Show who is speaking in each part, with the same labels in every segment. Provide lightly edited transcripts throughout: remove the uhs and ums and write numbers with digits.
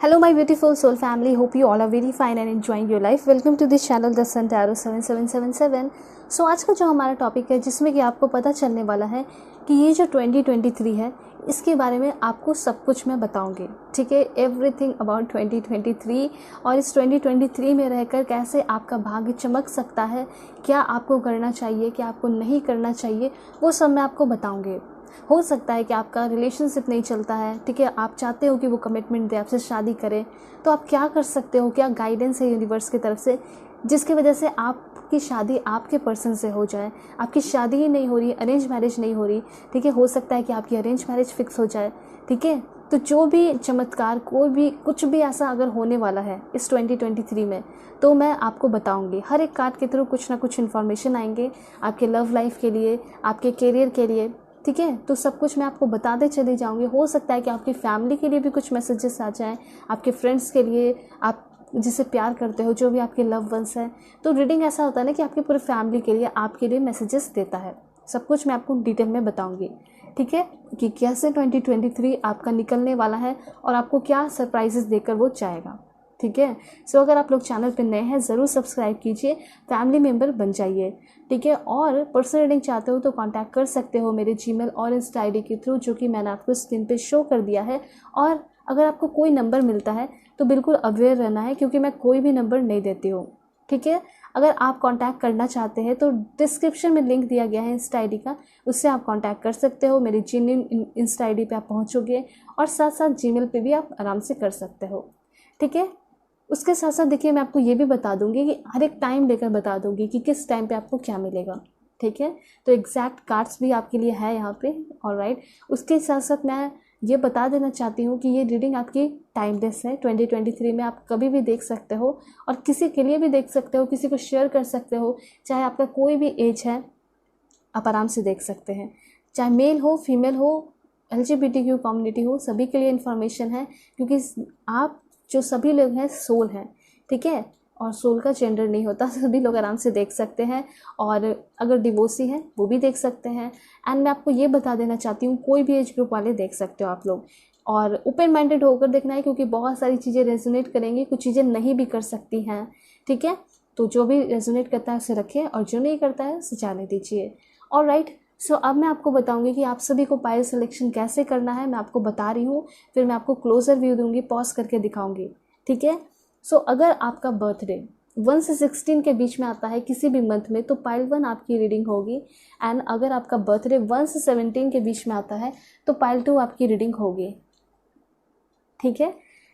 Speaker 1: Hello my beautiful soul family, hope you all are very fine and enjoying your life. Welcome to this channel The Sun Tarot 7777. सो आज का जो हमारा topic है जिसमें कि आपको पता चलने वाला है कि ये जो 2023 है इसके बारे में आपको सब कुछ मैं बताऊंगी, ठीक है। एवरीथिंग अबाउट 2023 और इस 2023 में रहकर कैसे आपका भाग्य चमक सकता है, क्या आपको करना चाहिए, क्या आपको नहीं करना चाहिए, वो सब मैं आपको बताऊँगी। हो सकता है कि आपका रिलेशनशिप नहीं चलता है, ठीक है, आप चाहते हो कि वो कमिटमेंट दे, आपसे शादी करें, तो आप क्या कर सकते हो, क्या गाइडेंस है यूनिवर्स की तरफ से जिसकी वजह से आपकी शादी आपके पर्सन से हो जाए। आपकी शादी ही नहीं हो रही, अरेंज मैरिज नहीं हो रही, ठीक है, हो सकता है कि आपकी अरेंज मैरिज फिक्स हो जाए, ठीक है। तो जो भी चमत्कार, कोई भी कुछ भी ऐसा अगर होने वाला है इस 2023 में, तो मैं आपको बताऊंगी। हर एक कार्ड के थ्रू कुछ ना कुछ इन्फॉर्मेशन आएंगे आपके लव लाइफ के लिए, आपके करियर के लिए, ठीक है। तो सब कुछ मैं आपको बताते चली जाऊंगी। हो सकता है कि आपकी फैमिली के लिए भी कुछ मैसेजेस आ जाएं, आपके फ्रेंड्स के लिए, आप जिसे प्यार करते हो, जो भी आपके लव वंस हैं। तो रीडिंग ऐसा होता है ना कि आपकी पूरी फैमिली के लिए, आपके लिए मैसेजेस देता है। सब कुछ मैं आपको डिटेल में बताऊंगी, ठीक है, कि कैसे 2023 आपका निकलने वाला है और आपको क्या सरप्राइजेस देकर वो जाएगा, ठीक है। सो अगर आप लोग चैनल पे नए हैं ज़रूर सब्सक्राइब कीजिए, फैमिली मेम्बर बन जाइए, ठीक है। और पर्सनल रीडिंग चाहते हो तो कांटेक्ट कर सकते हो मेरे जीमेल और इंस्टा आईडी के थ्रू, जो कि मैंने आपको स्क्रीन पे शो कर दिया है। और अगर आपको कोई नंबर मिलता है तो बिल्कुल अवेयर रहना है, क्योंकि मैं कोई भी नंबर नहीं देती हूँ, ठीक है। अगर आप कांटेक्ट करना चाहते हैं तो डिस्क्रिप्शन में लिंक दिया गया है इंस्टा आईडी का, उससे आप कांटेक्ट कर सकते हो। मेरी जेन्युइन इंस्टा आईडी पे आप पहुँचोगे और साथ साथ जीमेल पे भी आप आराम से कर सकते हो, ठीक है। उसके साथ साथ देखिए, मैं आपको ये भी बता दूंगी कि हर एक टाइम लेकर बता दूंगी कि किस टाइम पे आपको क्या मिलेगा, ठीक है। तो एग्जैक्ट कार्ड्स भी आपके लिए है यहाँ पे, ऑलराइट। उसके साथ साथ मैं ये बता देना चाहती हूँ कि ये रीडिंग आपकी टाइमलेस है। 2023 में आप कभी भी देख सकते हो और किसी के लिए भी देख सकते हो, किसी को शेयर कर सकते हो, चाहे आपका कोई भी एज है, आप आराम से देख सकते हैं। चाहे मेल हो, फीमेल हो, LGBTQ कम्युनिटी हो, सभी के लिए इन्फॉर्मेशन है, क्योंकि आप जो सभी लोग हैं सोल हैं, ठीक है। और सोल का जेंडर नहीं होता, सभी लोग आराम से देख सकते हैं। और अगर डिवोर्सी है वो भी देख सकते हैं। एंड मैं आपको ये बता देना चाहती हूँ, कोई भी एज ग्रुप वाले देख सकते हो आप लोग, और ओपन माइंडेड होकर देखना है, क्योंकि बहुत सारी चीज़ें रेजोनेट करेंगी, कुछ चीज़ें नहीं भी कर सकती हैं, ठीक है। तो जो भी रेजोनेट करता है उसे रखिए और जो नहीं करता है उसे जाने दीजिए, ऑलराइट। सो अब मैं आपको बताऊंगी कि आप सभी को पायल सिलेक्शन कैसे करना है, मैं आपको बता रही हूँ। फिर मैं आपको क्लोजर व्यू दूंगी, पॉज करके दिखाऊंगी, ठीक है। सो अगर आपका बर्थडे 1 से 16 के बीच में आता है किसी भी मंथ में, तो पाइल 1 आपकी रीडिंग होगी। एंड अगर आपका बर्थडे 1 से 17 के बीच में आता है तो पाइल 2 आपकी रीडिंग होगी, ठीक है।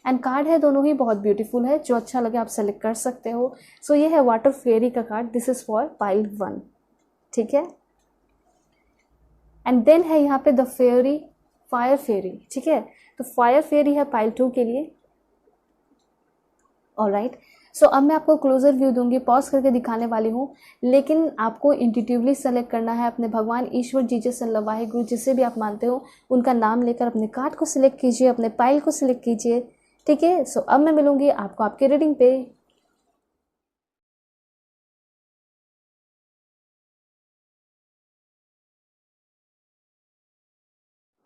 Speaker 1: एंड कार्ड है दोनों ही बहुत ब्यूटीफुल है, जो अच्छा लगे आप सेलेक्ट कर सकते हो। सो ये है वाटर फेयरी का card, this is for pile 1, ठीक है। एंड देन है यहाँ पे द फेयरी, फायर फेयरी, ठीक है। तो फायर फेयरी है पाइल 2 के लिए, ऑलराइट। सो अब मैं आपको क्लोजर व्यू दूंगी, पॉज करके दिखाने वाली हूँ, लेकिन आपको इंट्यूटिवली सेलेक्ट करना है। अपने भगवान, ईश्वर, जीसस, अल्लाह, वाहिगुरु, जिसे भी आप मानते हो उनका नाम लेकर अपने कार्ड को सिलेक्ट कीजिए, अपने पाइल को सिलेक्ट कीजिए, ठीक है। सो अब मैं मिलूंगी आपको आपके रीडिंग पे।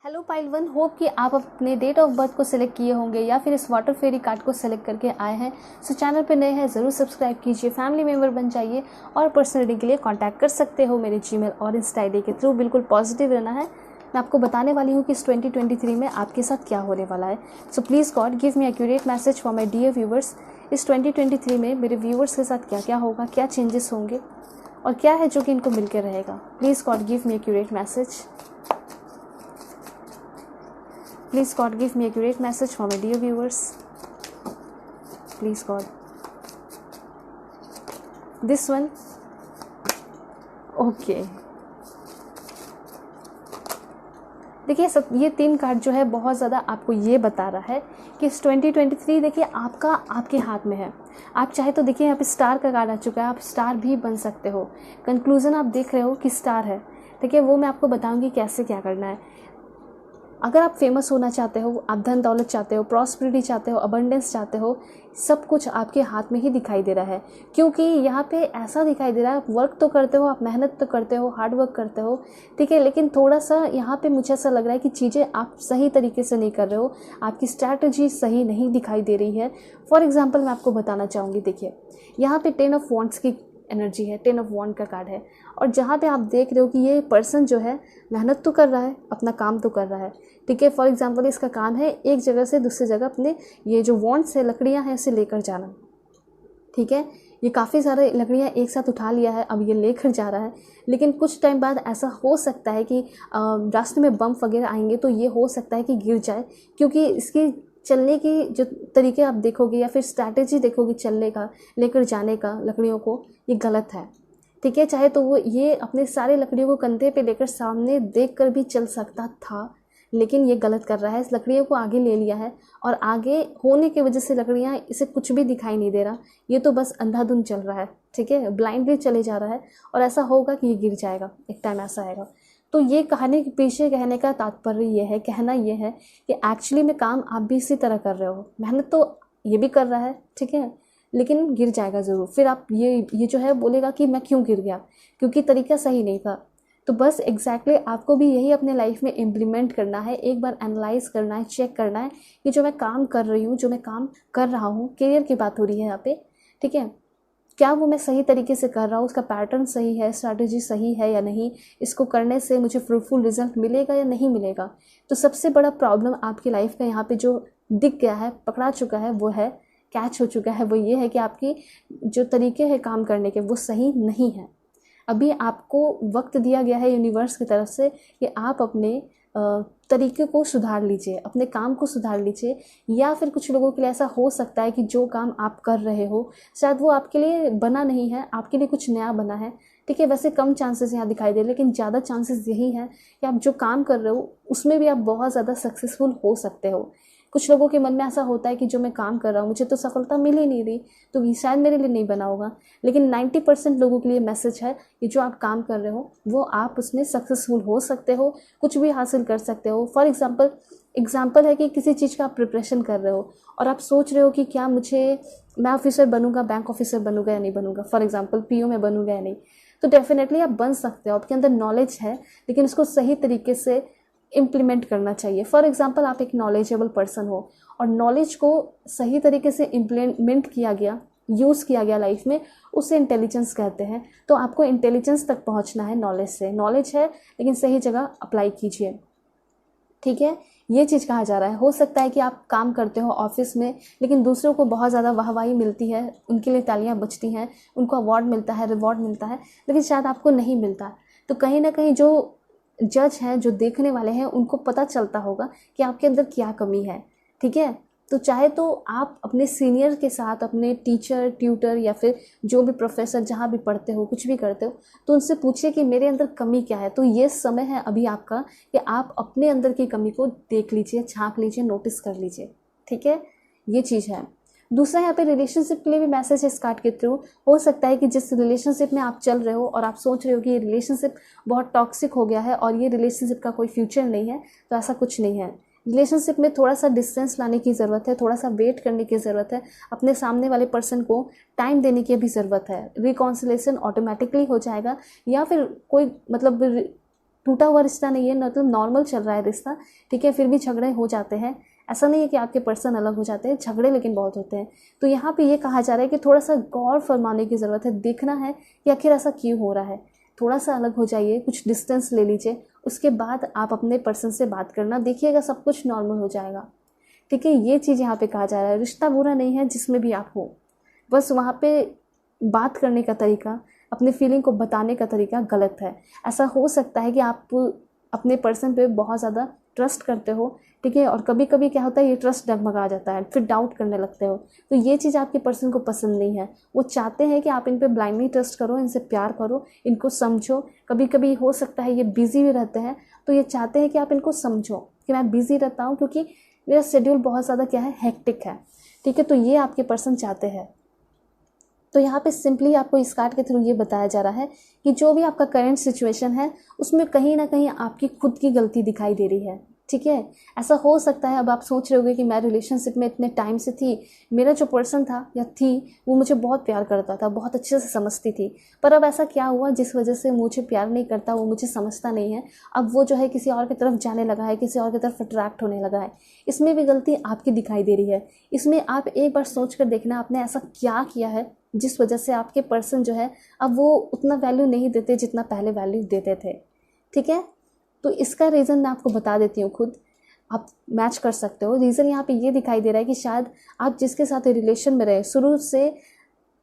Speaker 1: हेलो पाइल 1, होप कि आप अपने डेट ऑफ बर्थ को सिलेक्ट किए होंगे या फिर इस वाटर फेरी कार्ड को सिलेक्ट करके आए हैं। सो चैनल पे नए हैं ज़रूर सब्सक्राइब कीजिए, फैमिली मेम्बर बन जाइए, और पर्सनल रीडिंग के लिए कांटेक्ट कर सकते हो मेरे जीमेल और इंस्टा आईडी के थ्रू। बिल्कुल पॉजिटिव रहना है। मैं आपको बताने वाली हूँ कि इस 2023 में आपके साथ क्या होने वाला है। So please God give me accurate message for my dear viewers. इस 2023 में मेरे व्यूवर्स के साथ क्या क्या होगा, क्या चेंजेस होंगे और क्या है जो कि इनको मिल के रहेगा। Please God give me accurate message. Please God give me accurate message for my dear viewers. Please God. This one. Okay. देखिए सब ये 3 कार्ड जो है बहुत ज़्यादा आपको ये बता रहा है कि इस 2023 देखिए आपका आपके हाथ में है। आप चाहे तो देखिए यहाँ पे स्टार का कार्ड आ चुका है, आप स्टार भी बन सकते हो। कंक्लूजन आप देख रहे हो कि स्टार है, ठीक है। वो मैं आपको बताऊंगी कैसे क्या करना है। अगर आप फेमस होना चाहते हो, आप धन दौलत चाहते हो, प्रॉस्पेरिटी चाहते हो, अबंडेंस चाहते हो, सब कुछ आपके हाथ में ही दिखाई दे रहा है। क्योंकि यहाँ पे ऐसा दिखाई दे रहा है, आप वर्क तो करते हो, आप मेहनत तो करते हो, हार्ड वर्क करते हो, ठीक है, लेकिन थोड़ा सा यहाँ पे मुझे ऐसा लग रहा है कि चीज़ें आप सही तरीके से नहीं कर रहे हो, आपकी स्ट्रैटेजी सही नहीं दिखाई दे रही है। फॉर एग्जाम्पल मैं आपको बताना चाहूँगी, देखिए यहाँ पे 10 ऑफ वॉन्ड्स की एनर्जी है, 10 ऑफ वॉन्ड का कार्ड है, और जहाँ पे आप देख रहे हो कि ये पर्सन जो है मेहनत तो कर रहा है, अपना काम तो कर रहा है, ठीक है। फॉर एग्जांपल इसका काम है एक जगह से दूसरी जगह अपने ये जो वॉन्ड्स है, लकड़ियाँ हैं, इसे लेकर जाना, ठीक है। ये काफ़ी सारे लकड़ियाँ एक साथ उठा लिया है, अब ये लेकर जा रहा है, लेकिन कुछ टाइम बाद ऐसा हो सकता है कि रास्ते में बम वगैरह आएंगे तो ये हो सकता है कि गिर जाए, क्योंकि इसकी चलने की जो तरीके आप देखोगे या फिर स्ट्रैटेजी देखोगे चलने का, लेकर जाने का लकड़ियों को, ये गलत है, ठीक है। चाहे तो वो ये अपने सारे लकड़ियों को कंधे पे लेकर सामने देख कर भी चल सकता था, लेकिन ये गलत कर रहा है, इस लकड़ियों को आगे ले लिया है, और आगे होने की वजह से लकड़ियाँ इसे कुछ भी दिखाई नहीं दे रहा, ये तो बस अंधाधुंध चल रहा है, ठीक है, ब्लाइंडली चले जा रहा है, और ऐसा होगा कि ये गिर जाएगा, एक टाइम ऐसा आएगा। तो ये कहानी के पीछे कहने का तात्पर्य ये है, कहना ये है कि एक्चुअली में काम आप भी इसी तरह कर रहे हो, मेहनत तो ये भी कर रहा है, ठीक है, लेकिन गिर जाएगा ज़रूर। फिर आप ये जो है बोलेगा कि मैं क्यों गिर गया, क्योंकि तरीका सही नहीं था। तो बस एग्जैक्टली आपको भी यही अपने लाइफ में इम्प्लीमेंट करना है, एक बार एनालाइज करना है, चेक करना है कि जो मैं काम कर रही हूँ, जो मैं काम कर रहा हूँ, करियर की बात हो रही है यहाँ पे, ठीक है, क्या वो मैं सही तरीके से कर रहा हूँ, उसका पैटर्न सही है, स्ट्रैटेजी सही है या नहीं, इसको करने से मुझे फ्रूटफुल रिजल्ट मिलेगा या नहीं मिलेगा। तो सबसे बड़ा प्रॉब्लम आपकी लाइफ का यहाँ पे जो दिख गया है, पकड़ा चुका है, वो है, कैच हो चुका है, वो ये है कि आपकी जो तरीके हैं काम करने के वो सही नहीं है। अभी आपको वक्त दिया गया है यूनिवर्स की तरफ से कि आप अपने तरीके को सुधार लीजिए, अपने काम को सुधार लीजिए, या फिर कुछ लोगों के लिए ऐसा हो सकता है कि जो काम आप कर रहे हो शायद वो आपके लिए बना नहीं है, आपके लिए कुछ नया बना है, ठीक है। वैसे कम चांसेस यहाँ दिखाई दे रहे, लेकिन ज़्यादा चांसेस यही है कि आप जो काम कर रहे हो उसमें भी आप बहुत ज़्यादा सक्सेसफुल हो सकते हो। कुछ लोगों के मन में ऐसा होता है कि जो मैं काम कर रहा हूँ मुझे तो सफलता मिल ही नहीं रही, तो ये शायद मेरे लिए नहीं बना होगा, लेकिन 90% लोगों के लिए मैसेज है कि जो आप काम कर रहे हो वो आप उसमें सक्सेसफुल हो सकते हो, कुछ भी हासिल कर सकते हो। फॉर एग्जाम्पल है कि किसी चीज़ का आप प्रिपरेशन कर रहे हो और आप सोच रहे हो कि क्या मैं ऑफिसर बनूंगा, बैंक ऑफिसर बनूंगा या नहीं बनूंगा, फॉर एग्जाम्पल पीओ में बनूंगा या नहीं, तो डेफिनेटली आप बन सकते हो, आपके अंदर नॉलेज है, लेकिन उसको सही तरीके से इम्प्लीमेंट करना चाहिए। फॉर एग्जांपल आप एक नॉलेजेबल पर्सन हो और नॉलेज को सही तरीके से इम्प्लीमेंट किया गया, यूज़ किया गया लाइफ में, उसे इंटेलिजेंस कहते हैं। तो आपको इंटेलिजेंस तक पहुंचना है नॉलेज से, नॉलेज है लेकिन सही जगह अप्लाई कीजिए, ठीक है। ये चीज़ कहा जा रहा है। हो सकता है कि आप काम करते हो ऑफिस में, लेकिन दूसरों को बहुत ज़्यादा वाहवाही मिलती है, उनके लिए तालियां बजती हैं, उनको अवार्ड मिलता है, रिवॉर्ड मिलता है, लेकिन शायद आपको नहीं मिलता। तो कहीं ना कहीं जो जज हैं, जो देखने वाले हैं, उनको पता चलता होगा कि आपके अंदर क्या कमी है, ठीक है। तो चाहे तो आप अपने सीनियर के साथ, अपने टीचर, ट्यूटर या फिर जो भी प्रोफेसर जहाँ भी पढ़ते हो, कुछ भी करते हो, तो उनसे पूछिए कि मेरे अंदर कमी क्या है। तो ये समय है अभी आपका कि आप अपने अंदर की कमी को देख लीजिए, झांक लीजिए, नोटिस कर लीजिए, ठीक है। ये चीज़ है। दूसरा यहाँ पे रिलेशनशिप के लिए भी मैसेज है इस कार्ड के थ्रू। हो सकता है कि जिस रिलेशनशिप में आप चल रहे हो और आप सोच रहे हो कि ये रिलेशनशिप बहुत टॉक्सिक हो गया है और ये रिलेशनशिप का कोई फ्यूचर नहीं है, तो ऐसा कुछ नहीं है। रिलेशनशिप में थोड़ा सा डिस्टेंस लाने की ज़रूरत है, थोड़ा सा वेट करने की ज़रूरत है, अपने सामने वाले पर्सन को टाइम देने की भी ज़रूरत है। रिकॉन्सिलेशन ऑटोमेटिकली हो जाएगा, या फिर कोई मतलब टूटा हुआ रिश्ता नहीं है, मतलब नॉर्मल चल रहा है रिश्ता, ठीक है, फिर भी झगड़े हो जाते हैं। ऐसा नहीं है कि आपके पर्सन अलग हो जाते हैं, झगड़े लेकिन बहुत होते हैं। तो यहाँ पे ये कहा जा रहा है कि थोड़ा सा गौर फरमाने की ज़रूरत है, देखना है कि आखिर ऐसा क्यों हो रहा है। थोड़ा सा अलग हो जाइए, कुछ डिस्टेंस ले लीजिए, उसके बाद आप अपने पर्सन से बात करना, देखिएगा सब कुछ नॉर्मल हो जाएगा, ठीक है। ये चीज़ यहाँ पे कहा जा रहा है। रिश्ता बुरा नहीं है जिसमें भी आप हो, बस वहाँ पे बात करने का तरीका, अपने फीलिंग को बताने का तरीका गलत है। ऐसा हो सकता है कि आप अपने पर्सन पे बहुत ज़्यादा ट्रस्ट करते हो, ठीक है, और कभी कभी क्या होता है ये ट्रस्ट डगमगा जाता है, फिर डाउट करने लगते हो। तो ये चीज़ आपके पर्सन को पसंद नहीं है। वो चाहते हैं कि आप इन पे ब्लाइंडली ट्रस्ट करो, इनसे प्यार करो, इनको समझो। कभी कभी हो सकता है ये बिजी भी रहते हैं, तो ये चाहते हैं कि आप इनको समझो कि मैं बिजी रहता हूँ क्योंकि मेरा शेड्यूल बहुत ज़्यादा क्या है, हेक्टिक है, ठीक है। तो ये आपके पर्सन चाहते हैं। तो यहाँ पे सिंपली आपको इस कार्ड के थ्रू ये बताया जा रहा है कि जो भी आपका करंट सिचुएशन है उसमें कहीं ना कहीं आपकी खुद की गलती दिखाई दे रही है, ठीक है। ऐसा हो सकता है अब आप सोच रहे होगे कि मैं रिलेशनशिप में इतने टाइम से थी, मेरा जो पर्सन था या थी वो मुझे बहुत प्यार करता था, बहुत अच्छे से समझती थी, पर अब ऐसा क्या हुआ जिस वजह से मुझे प्यार नहीं करता, वो मुझे समझता नहीं है, अब वो जो है किसी और की तरफ जाने लगा है, किसी और की तरफ अट्रैक्ट होने लगा है। इसमें भी गलती आपकी दिखाई दे रही है। इसमें आप एक बार सोच कर देखना आपने ऐसा क्या किया है जिस वजह से आपके पर्सन जो है अब वो उतना वैल्यू नहीं देते जितना पहले वैल्यू देते थे। ठीक है, तो इसका रीज़न मैं आपको बता देती हूँ, खुद आप मैच कर सकते हो। रीज़न यहाँ पे ये दिखाई दे रहा है कि शायद आप जिसके साथ रिलेशन में रहे शुरू से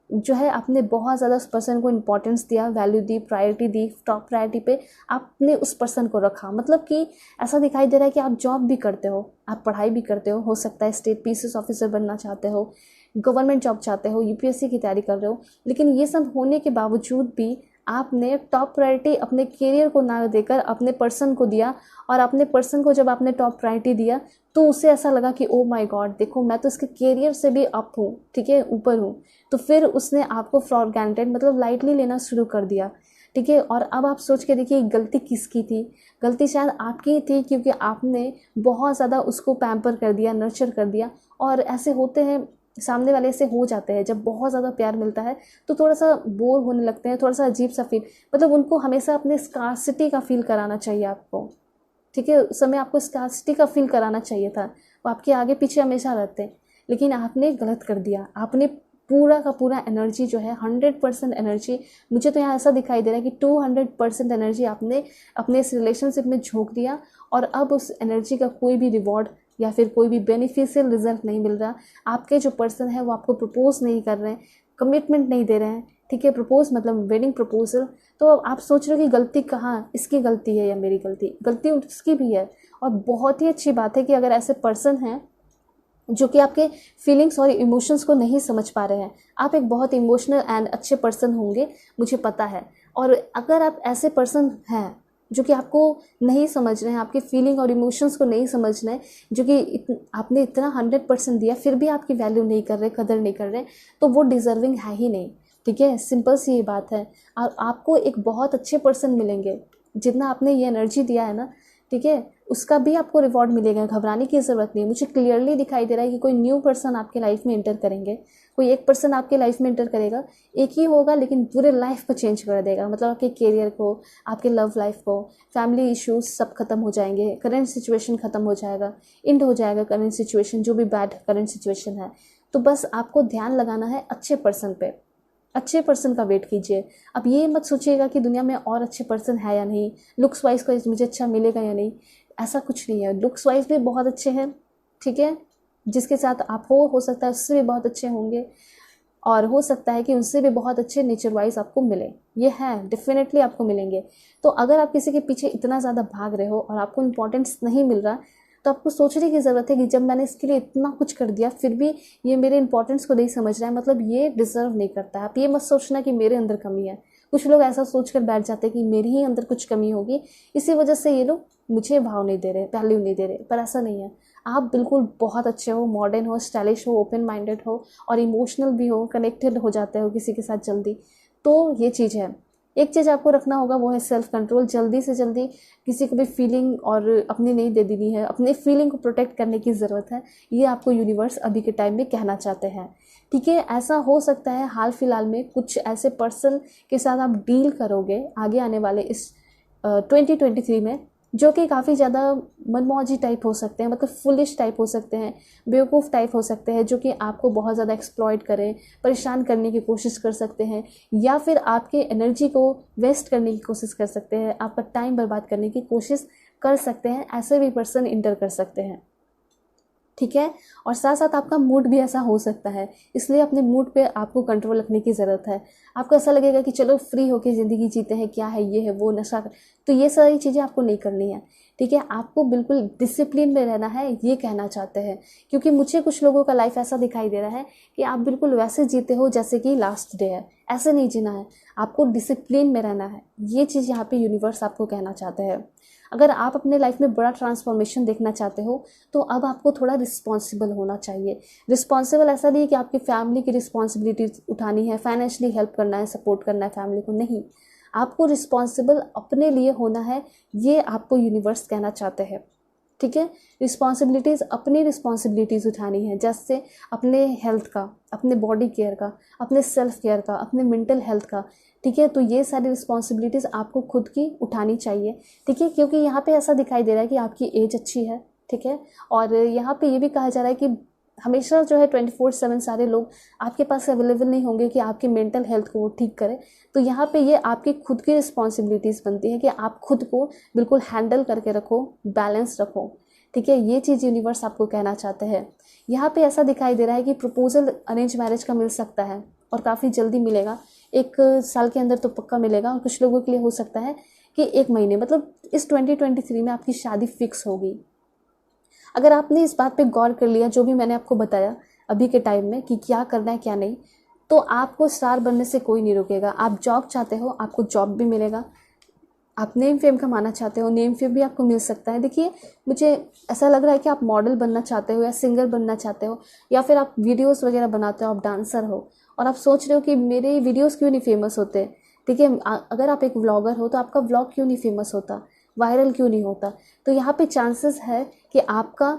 Speaker 1: जो है आपने बहुत ज़्यादा उस पर्सन को इम्पोर्टेंस दिया, वैल्यू दी, प्रायोरिटी दी, टॉप प्रायोरिटी पे आपने उस पर्सन को रखा। मतलब कि ऐसा दिखाई दे रहा है कि आप जॉब भी करते हो, आप पढ़ाई भी करते हो सकता है स्टेट पीसीएस ऑफिसर बनना चाहते हो, गवर्नमेंट जॉब चाहते हो, यूपीएससी की तैयारी कर रहे हो, लेकिन ये सब होने के बावजूद भी आपने टॉप प्रायोरिटी अपने करियर को ना देकर अपने पर्सन को दिया। और अपने पर्सन को जब आपने टॉप प्रायोरिटी दिया तो उसे ऐसा लगा कि ओ माय गॉड, देखो मैं तो इसके करियर से भी अप हूँ, ठीक है, ऊपर हूँ। तो फिर उसने आपको फॉर ग्रांटेड मतलब लाइटली लेना शुरू कर दिया। ठीक है, और अब आप सोच के देखिए गलती किसकी थी। गलती शायद आपकी ही थी, क्योंकि आपने बहुत ज़्यादा उसको पैम्पर कर दिया, नर्चर कर दिया। और ऐसे होते हैं, सामने वाले से हो जाते हैं, जब बहुत ज़्यादा प्यार मिलता है तो थोड़ा सा बोर होने लगते हैं, थोड़ा सा अजीब सा फील, मतलब उनको हमेशा अपने स्कार्सिटी का फील कराना चाहिए आपको। ठीक है, उस समय आपको स्कार्सिटी का फील कराना चाहिए था, वो आपके आगे पीछे हमेशा रहते हैं, लेकिन आपने गलत कर दिया। आपने पूरा का पूरा एनर्जी जो है 100% एनर्जी, मुझे तो यहाँ ऐसा दिखाई दे रहा है कि 200% एनर्जी आपने अपने इस रिलेशनशिप में झोंक दिया, और अब उस एनर्जी का कोई भी रिवॉर्ड या फिर कोई भी बेनिफिशियल रिजल्ट नहीं मिल रहा। आपके जो पर्सन है वो आपको प्रपोज नहीं कर रहे हैं, कमिटमेंट नहीं दे रहे हैं। ठीक है, प्रपोज मतलब वेडिंग प्रपोजल। तो आप सोच रहे हो कि गलती कहाँ, इसकी गलती है या मेरी गलती? गलती उसकी भी है। और बहुत ही अच्छी बात है कि अगर ऐसे पर्सन हैं जो कि आपके फीलिंग्स और इमोशंस को नहीं समझ पा रहे हैं, आप एक बहुत इमोशनल एंड अच्छे पर्सन होंगे, मुझे पता है। और अगर आप ऐसे पर्सन हैं जो कि आपको नहीं समझ रहे हैं, आपके फीलिंग और इमोशंस को नहीं समझ रहे हैं, जो कि आपने इतना 100% दिया फिर भी आपकी वैल्यू नहीं कर रहे, कदर नहीं कर रहे, तो वो डिज़र्विंग है ही नहीं। ठीक है, सिंपल सी ये बात है। और आपको एक बहुत अच्छे पर्सन मिलेंगे, जितना आपने ये एनर्जी दिया है ना, ठीक है, उसका भी आपको रिवॉर्ड मिलेगा, घबराने की ज़रूरत नहीं। मुझे क्लियरली दिखाई दे रहा है कि कोई न्यू पर्सन आपके लाइफ में इंटर करेंगे, कोई एक पर्सन आपके लाइफ में इंटर करेगा, एक ही होगा लेकिन पूरे लाइफ को चेंज कर देगा। मतलब आपके करियर को, आपके लव लाइफ को, फैमिली इश्यूज सब खत्म हो जाएंगे, करंट सिचुएशन खत्म हो जाएगा, इंड हो जाएगा करंट सिचुएशन, जो भी बैड करंट सिचुएशन है। तो बस आपको ध्यान लगाना है अच्छे पर्सन पे, अच्छे पर्सन का वेट कीजिए। अब ये मत सोचिएगा कि दुनिया में और अच्छे पर्सन है या नहीं, लुक्स वाइज को मुझे अच्छा मिलेगा या नहीं, ऐसा कुछ नहीं है। लुक्स वाइज भी बहुत अच्छे हैं, ठीक है, जिसके साथ आप हो सकता है उससे भी बहुत अच्छे होंगे, और हो सकता है कि उनसे भी बहुत अच्छे नेचर वाइज आपको मिले, ये है डेफिनेटली आपको मिलेंगे। तो अगर आप किसी के पीछे इतना ज़्यादा भाग रहे हो और आपको इम्पोर्टेंस नहीं मिल रहा, तो आपको सोचने की ज़रूरत है कि जब मैंने इसके लिए इतना कुछ कर दिया फिर भी ये मेरे इंपॉर्टेंस को नहीं समझ रहा है, मतलब ये डिज़र्व नहीं करता है। आप ये मत सोचना कि मेरे अंदर कमी है। कुछ लोग ऐसा सोच कर बैठ जाते हैं कि मेरे ही अंदर कुछ कमी होगी, इसी वजह से ये लोग मुझे भाव नहीं दे रहे, वैल्यू नहीं दे रहे, पर ऐसा नहीं है। आप बिल्कुल बहुत अच्छे हो, मॉडर्न हो, स्टाइलिश हो, ओपन माइंडेड हो और इमोशनल भी हो, कनेक्टेड हो जाते हो किसी के साथ जल्दी। तो ये चीज़ है। एक चीज़ आपको रखना होगा, वो है सेल्फ कंट्रोल। जल्दी से जल्दी किसी को भी फीलिंग और अपनी नहीं दे देनी है, अपने फीलिंग को प्रोटेक्ट करने की ज़रूरत है, ये आपको यूनिवर्स अभी के टाइम में कहना चाहते हैं। ठीक है, ऐसा हो सकता है हाल फिलहाल में कुछ ऐसे पर्सन के साथ आप डील करोगे आगे आने वाले इस 2023 में, जो कि काफ़ी ज़्यादा मनमौजी टाइप हो सकते हैं, मतलब फुलिश टाइप हो सकते हैं, बेवकूफ़ टाइप हो सकते हैं, जो कि आपको बहुत ज़्यादा एक्सप्लॉइट करें, परेशान करने की कोशिश कर सकते हैं, या फिर आपके एनर्जी को वेस्ट करने की कोशिश कर सकते हैं, आपका टाइम बर्बाद करने की कोशिश कर सकते हैं। ऐसे भी पर्सन इंटर कर सकते हैं। ठीक है, और साथ साथ आपका मूड भी ऐसा हो सकता है, इसलिए अपने मूड पे आपको कंट्रोल रखने की ज़रूरत है। आपको ऐसा लगेगा कि चलो फ्री होके ज़िंदगी जीते हैं, क्या है, ये है, वो नशा, तो ये सारी चीज़ें आपको नहीं करनी है। ठीक है, आपको बिल्कुल डिसिप्लिन में रहना है, ये कहना चाहते हैं। क्योंकि मुझे कुछ लोगों का लाइफ ऐसा दिखाई दे रहा है कि आप बिल्कुल वैसे जीते हो जैसे कि लास्ट डे है, ऐसे नहीं जीना है, आपको डिसिप्लिन में रहना है। ये चीज़ यहाँ पे यूनिवर्स आपको कहना चाहते हैं। अगर आप अपने लाइफ में बड़ा ट्रांसफॉर्मेशन देखना चाहते हो तो अब आपको थोड़ा रिस्पॉन्सिबल होना चाहिए। रिस्पॉन्सिबल ऐसा नहीं है कि आपकी फैमिली की रिस्पॉन्सिबिलिटी उठानी है, फाइनेंशियली हेल्प करना है, सपोर्ट करना है फैमिली को, नहीं, आपको रिस्पॉन्सिबल अपने लिए होना है, ये आपको यूनिवर्स कहना चाहते हैं। ठीक है। रिस्पॉन्सिबिलिटीज़, अपनी रिस्पॉन्सिबिलिटीज़ उठानी है, जैसे अपने हेल्थ का, अपने बॉडी केयर का, अपने सेल्फ केयर का, अपने मेंटल हेल्थ का, ठीक है। तो ये सारी रिस्पॉन्सिबिलिटीज़ आपको खुद की उठानी चाहिए, ठीक है, क्योंकि यहाँ पे ऐसा दिखाई दे रहा है कि आपकी एज अच्छी है, ठीक है। और यहाँ पे ये भी कहा जा रहा है कि हमेशा जो है 24/7 सारे लोग आपके पास अवेलेबल नहीं होंगे कि आपकी मेंटल हेल्थ को वो ठीक करें। तो यहाँ पे ये आपकी खुद की रिस्पॉन्सिबिलिटीज़ बनती है कि आप खुद को बिल्कुल हैंडल करके रखो, बैलेंस रखो, ठीक है। ये चीज़ यूनिवर्स आपको कहना चाहते हैं। यहाँ पे ऐसा दिखाई दे रहा है कि प्रपोजल अरेंज मैरिज का मिल सकता है और काफ़ी जल्दी मिलेगा, 1 साल के अंदर तो पक्का मिलेगा। और कुछ लोगों के लिए हो सकता है कि 1 महीने, मतलब इस 2023 में आपकी शादी फिक्स होगी। अगर आपने इस बात पे गौर कर लिया, जो भी मैंने आपको बताया अभी के टाइम में कि क्या करना है क्या नहीं, तो आपको स्टार बनने से कोई नहीं रोकेगा। आप जॉब चाहते हो, आपको जॉब भी मिलेगा। आप नेम फेम कमाना चाहते हो, नेम फेम भी आपको मिल सकता है। देखिए, मुझे ऐसा लग रहा है कि आप मॉडल बनना चाहते हो या सिंगर बनना चाहते हो, या फिर आप वीडियोस वगैरह बनाते हो, आप डांसर हो और आप सोच रहे हो कि मेरे वीडियोस क्यों नहीं फेमस होते, ठीक है। अगर आप एक व्लॉगर हो तो आपका व्लॉग क्यों नहीं फेमस होता, वायरल क्यों नहीं होता। तो यहाँ पे चांसेस है कि आपका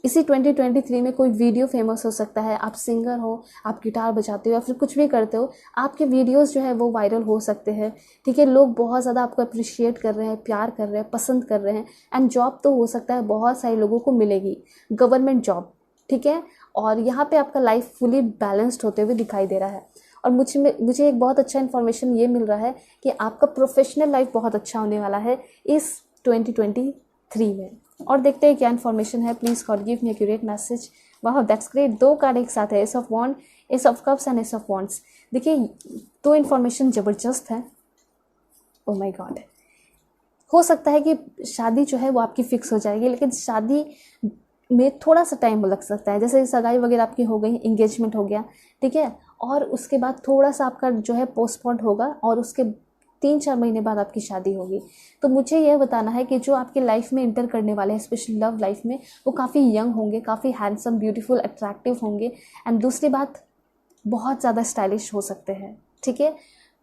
Speaker 1: इसी 2023 में कोई वीडियो फेमस हो सकता है। आप सिंगर हो, आप गिटार बजाते हो या फिर कुछ भी करते हो, आपके वीडियोस जो है वो वायरल हो सकते हैं, ठीक है। लोग बहुत ज़्यादा आपको अप्रिशिएट कर रहे हैं, प्यार कर रहे हैं, पसंद कर रहे हैं। एंड जॉब तो हो सकता है बहुत सारे लोगों को मिलेगी, गवर्नमेंट जॉब, ठीक है। और यहाँ पे आपका लाइफ फुली बैलेंस्ड होते हुए दिखाई दे रहा है। और मुझे एक बहुत अच्छा इन्फॉर्मेशन ये मिल रहा है कि आपका प्रोफेशनल लाइफ बहुत अच्छा होने वाला है इस 2023 में। और देखते हैं क्या इन्फॉर्मेशन है। Please God give me accurate message. वाह, दैट्स ग्रेट। 2 कार्ड एक साथ है, ace of wand, ace of cups and ace of wands. देखिए, 2 इन्फॉर्मेशन ज़बरदस्त है। ओ माय गॉड, हो सकता है कि शादी जो है वो आपकी फिक्स हो जाएगी, लेकिन शादी में थोड़ा सा टाइम लग सकता है। जैसे सगाई वगैरह आपकी हो गई, इंगेजमेंट हो गया, ठीक है, और उसके बाद थोड़ा सा आपका जो है पोस्टपोन होगा और उसके 3-4 महीने बाद आपकी शादी होगी। तो मुझे यह बताना है कि जो आपकी लाइफ में इंटर करने वाले हैं, स्पेशली लव लाइफ में, वो काफ़ी यंग होंगे, काफ़ी हैंडसम, ब्यूटीफुल, अट्रैक्टिव होंगे। एंड दूसरी बात, बहुत ज़्यादा स्टाइलिश हो सकते हैं, ठीक है।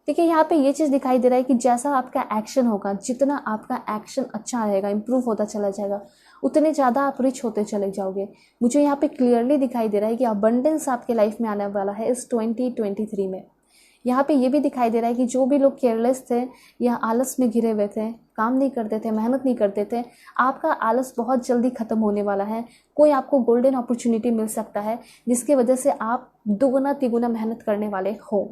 Speaker 1: देखिए, यहाँ पे ये चीज़ दिखाई दे रहा है कि जैसा आपका एक्शन होगा, जितना आपका एक्शन अच्छा रहेगा, इम्प्रूव होता चला जाएगा, उतने ज़्यादा आप रिच होते चले जाओगे। मुझे यहाँ पे क्लियरली दिखाई दे रहा है कि अबंडेंस आपके लाइफ में आने वाला है इस 2023 में। यहाँ पे ये भी दिखाई दे रहा है कि जो भी लोग केयरलेस थे या आलस में घिरे हुए थे, काम नहीं करते थे, मेहनत नहीं करते थे, आपका आलस बहुत जल्दी ख़त्म होने वाला है। कोई आपको गोल्डन अपॉर्चुनिटी मिल सकता है जिसकी वजह से आप दुगुना तिगुना मेहनत करने वाले हो।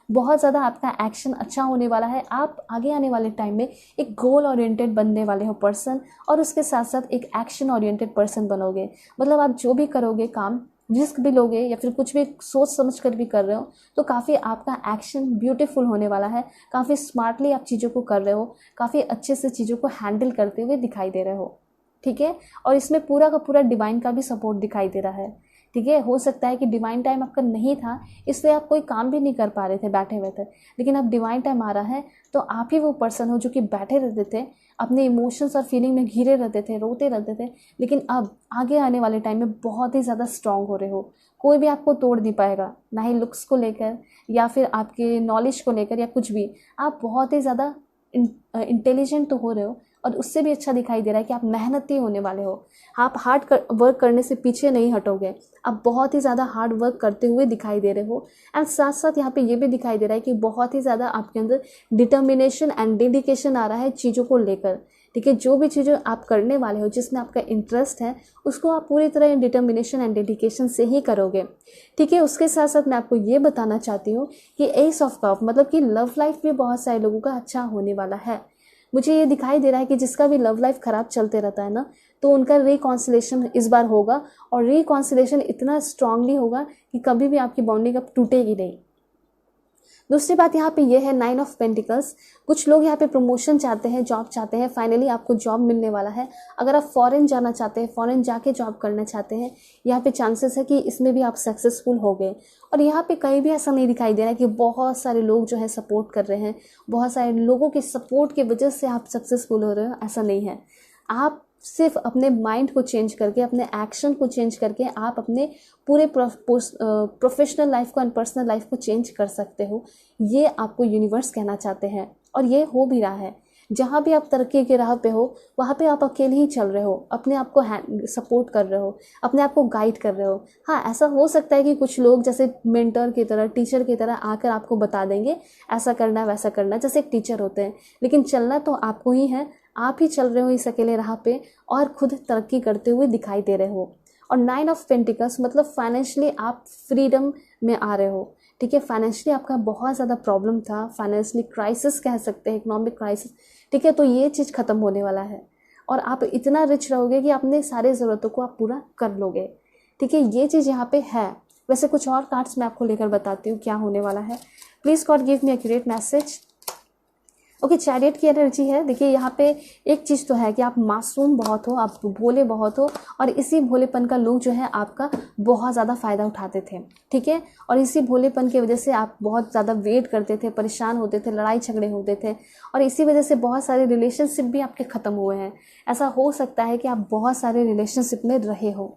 Speaker 1: बहुत ज़्यादा आपका एक्शन अच्छा होने वाला है। आप आगे आने वाले टाइम में एक गोल ओरिएंटेड बनने वाले हो पर्सन, और उसके साथ साथ एक एक्शन ओरिएंटेड पर्सन बनोगे। मतलब आप जो भी करोगे काम, रिस्क भी लोगे या फिर कुछ भी सोच समझ कर भी कर रहे हो, तो काफ़ी आपका एक्शन ब्यूटीफुल होने वाला है। काफ़ी स्मार्टली आप चीज़ों को कर रहे हो, काफ़ी अच्छे से चीज़ों को हैंडल करते हुए दिखाई दे रहे हो, ठीक है। और इसमें पूरा का पूरा डिवाइन का भी सपोर्ट दिखाई दे रहा है, ठीक है। हो सकता है कि डिवाइन टाइम आपका नहीं था, इसलिए आप कोई काम भी नहीं कर पा रहे थे, बैठे हुए थे, लेकिन अब डिवाइन टाइम आ रहा है तो आप ही वो पर्सन हो जो कि बैठे रहते थे, अपने इमोशंस और फीलिंग में घिरे रहते थे, रोते रहते थे, लेकिन अब आगे आने वाले टाइम में बहुत ही ज़्यादा स्ट्रांग हो रहे हो। कोई भी आपको तोड़ नहीं पाएगा, ना ही लुक्स को लेकर या फिर आपके नॉलेज को लेकर या कुछ भी। आप बहुत ही ज़्यादा इंटेलिजेंट तो हो रहे हो, और उससे भी अच्छा दिखाई दे रहा है कि आप मेहनती होने वाले हो। आप वर्क करने से पीछे नहीं हटोगे, आप बहुत ही ज़्यादा हार्ड वर्क करते हुए दिखाई दे रहे हो। एंड साथ साथ यहाँ पे ये भी दिखाई दे रहा है कि बहुत ही ज़्यादा आपके अंदर डिटर्मिनेशन एंड डेडिकेशन आ रहा है चीज़ों को लेकर, ठीक है। जो भी चीज़ें आप करने वाले हो, जिसमें आपका इंटरेस्ट है, उसको आप पूरी तरह डिटर्मिनेशन एंड डेडिकेशन से ही करोगे, ठीक है। उसके साथ साथ मैं आपको ये बताना चाहती हूँ कि एस ऑफ कप मतलब कि लव लाइफ भी बहुत सारे लोगों का अच्छा होने वाला है। मुझे ये दिखाई दे रहा है कि जिसका भी लव लाइफ ख़राब चलते रहता है ना, तो उनका रिकॉन्सिलेशन इस बार होगा, और रिकॉन्सिलेशन इतना स्ट्रांगली होगा कि कभी भी आपकी बॉन्डिंग अब टूटेगी नहीं। दूसरी बात यहाँ पे ये है 9 ऑफ पेंटिकल्स। कुछ लोग यहाँ पे प्रमोशन चाहते हैं, जॉब चाहते हैं, फाइनली आपको जॉब मिलने वाला है। अगर आप फॉरेन जाना चाहते हैं, फॉरेन जाके जॉब करना चाहते हैं, यहाँ पे चांसेस है कि इसमें भी आप सक्सेसफुल हो गए। और यहाँ पे कहीं भी ऐसा नहीं दिखाई दे रहा है कि बहुत सारे लोग जो है सपोर्ट कर रहे हैं, बहुत सारे लोगों के सपोर्ट की वजह से आप सक्सेसफुल हो रहे हो, ऐसा नहीं है। आप सिर्फ अपने माइंड को चेंज करके, अपने एक्शन को चेंज करके आप अपने पूरे प्रोफेशनल लाइफ को एंड पर्सनल लाइफ को चेंज कर सकते हो। ये आपको यूनिवर्स कहना चाहते हैं, और ये हो भी रहा है। जहाँ भी आप तरक्की के राह पे हो वहाँ पे आप अकेले ही चल रहे हो, अपने आप को सपोर्ट कर रहे हो, अपने आप को गाइड कर रहे हो। हाँ, ऐसा हो सकता है कि कुछ लोग जैसे मेंटर की तरह, टीचर की तरह आकर आपको बता देंगे ऐसा करना वैसा करना, जैसे एक टीचर होते हैं, लेकिन चलना तो आपको ही है। आप ही चल रहे हो इस अकेले राह पे और खुद तरक्की करते हुए दिखाई दे रहे हो। और 9 ऑफ पेंटिकल्स मतलब फाइनेंशियली आप फ्रीडम में आ रहे हो। ठीक है, फाइनेंशियली आपका बहुत ज़्यादा प्रॉब्लम था, फाइनेंशियली क्राइसिस कह सकते हैं, इकोनॉमिक क्राइसिस। ठीक है, तो ये चीज़ ख़त्म होने वाला है और आप इतना रिच रहोगे कि अपने सारे ज़रूरतों को आप पूरा कर लोगे। ठीक है, ये चीज़ यहाँ पे है। वैसे कुछ और कार्ड्स मैं आपको लेकर बताती हूँ क्या होने वाला है। Please God give me accurate message. Okay, chariot की एनर्जी है। देखिए यहाँ पे एक चीज़ तो है कि आप मासूम बहुत हो, आप भोले बहुत हो और इसी भोलेपन का लोग जो है आपका बहुत ज़्यादा फ़ायदा उठाते थे। ठीक है, और इसी भोलेपन की वजह से आप बहुत ज़्यादा वेट करते थे, परेशान होते थे, लड़ाई झगड़े होते थे और इसी वजह से बहुत सारे रिलेशनशिप भी आपके ख़त्म हुए हैं। ऐसा हो सकता है कि आप बहुत सारे रिलेशनशिप में रहे हो।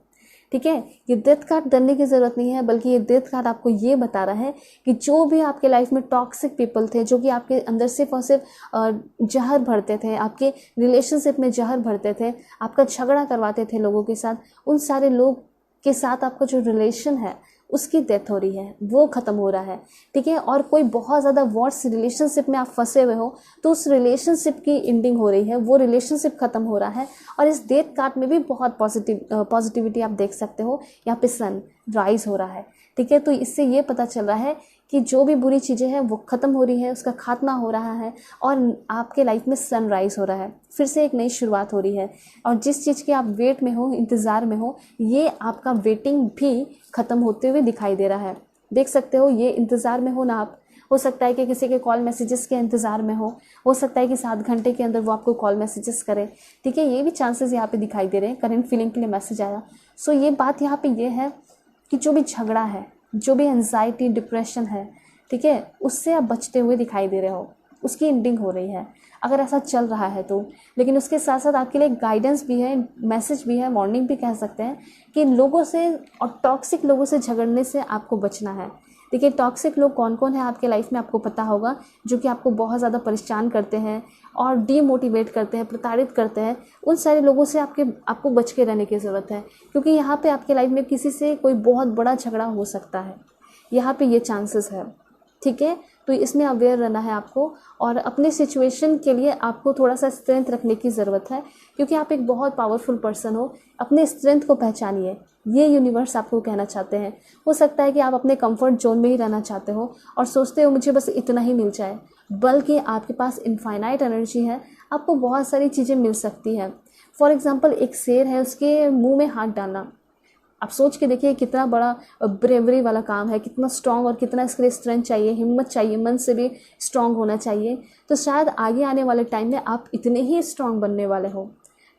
Speaker 1: ठीक है, ये डेथ कार्ड डरने की ज़रूरत नहीं है, बल्कि ये डेथ कार्ड आपको ये बता रहा है कि जो भी आपके लाइफ में टॉक्सिक पीपल थे, जो कि आपके अंदर सिर्फ और सिर्फ जहर भरते थे, आपके रिलेशनशिप में जहर भरते थे, आपका झगड़ा करवाते थे लोगों के साथ, उन सारे लोग के साथ आपका जो रिलेशन है उसकी डेथ हो रही है, वो ख़त्म हो रहा है। ठीक है, और कोई बहुत ज़्यादा वर्ड्स रिलेशनशिप में आप फंसे हुए हो तो उस रिलेशनशिप की एंडिंग हो रही है, वो रिलेशनशिप ख़त्म हो रहा है। और इस डेथ कार्ड में भी बहुत पॉजिटिविटी आप देख सकते हो। यहाँ पे सन राइज हो रहा है। ठीक है, तो इससे ये पता चल रहा है कि जो भी बुरी चीज़ें हैं वो ख़त्म हो रही है, उसका खात्मा हो रहा है और आपके लाइफ में सनराइज़ हो रहा है, फिर से एक नई शुरुआत हो रही है। और जिस चीज़ के आप वेट में हो, इंतज़ार में हो, ये आपका वेटिंग भी ख़त्म होते हुए दिखाई दे रहा है। देख सकते हो, ये इंतज़ार में हो ना आप। हो सकता है कि किसी के कॉल मैसेजेस के इंतज़ार में हो सकता है कि 7 घंटे के अंदर वो आपको कॉल मैसेजेस करे। ठीक है, ये भी चांसेस यहाँ पे दिखाई दे रहे हैं। करंट फीलिंग के लिए मैसेज आया। सो ये बात यहाँ पे ये है कि जो भी झगड़ा है, जो भी एंजाइटी, डिप्रेशन है, ठीक है, उससे आप बचते हुए दिखाई दे रहे हो, उसकी एंडिंग हो रही है अगर ऐसा चल रहा है तो। लेकिन उसके साथ साथ आपके लिए गाइडेंस भी है, मैसेज भी है, वार्निंग भी कह सकते हैं कि लोगों से और टॉक्सिक लोगों से झगड़ने से आपको बचना है। देखिए, टॉक्सिक लोग कौन कौन है आपके लाइफ में आपको पता होगा, जो कि आपको बहुत ज़्यादा परेशान करते हैं और डीमोटिवेट करते हैं, प्रताड़ित करते हैं। उन सारे लोगों से आपको बच के रहने की ज़रूरत है, क्योंकि यहाँ पे आपके लाइफ में किसी से कोई बहुत बड़ा झगड़ा हो सकता है, यहाँ पे ये चांसेस है। ठीक है, तो इसमें अवेयर रहना है आपको और अपने सिचुएशन के लिए आपको थोड़ा सा स्ट्रेंथ रखने की ज़रूरत है, क्योंकि आप एक बहुत पावरफुल पर्सन हो। अपने स्ट्रेंथ को पहचानिए, ये यूनिवर्स आपको कहना चाहते हैं। हो सकता है कि आप अपने कंफर्ट जोन में ही रहना चाहते हो और सोचते हो मुझे बस इतना ही मिल जाए, बल्कि आपके पास इनफाइनाइट एनर्जी है, आपको बहुत सारी चीज़ें मिल सकती हैं। फॉर एग्जाम्पल, एक शेर है, उसके मुँह में हाथ डालना, आप सोच के देखिए कितना बड़ा ब्रेवरी वाला काम है, कितना स्ट्रांग और कितना इसके लिए स्ट्रेंथ चाहिए, हिम्मत चाहिए, मन से भी स्ट्रांग होना चाहिए। तो शायद आगे आने वाले टाइम में आप इतने ही स्ट्रांग बनने वाले हो,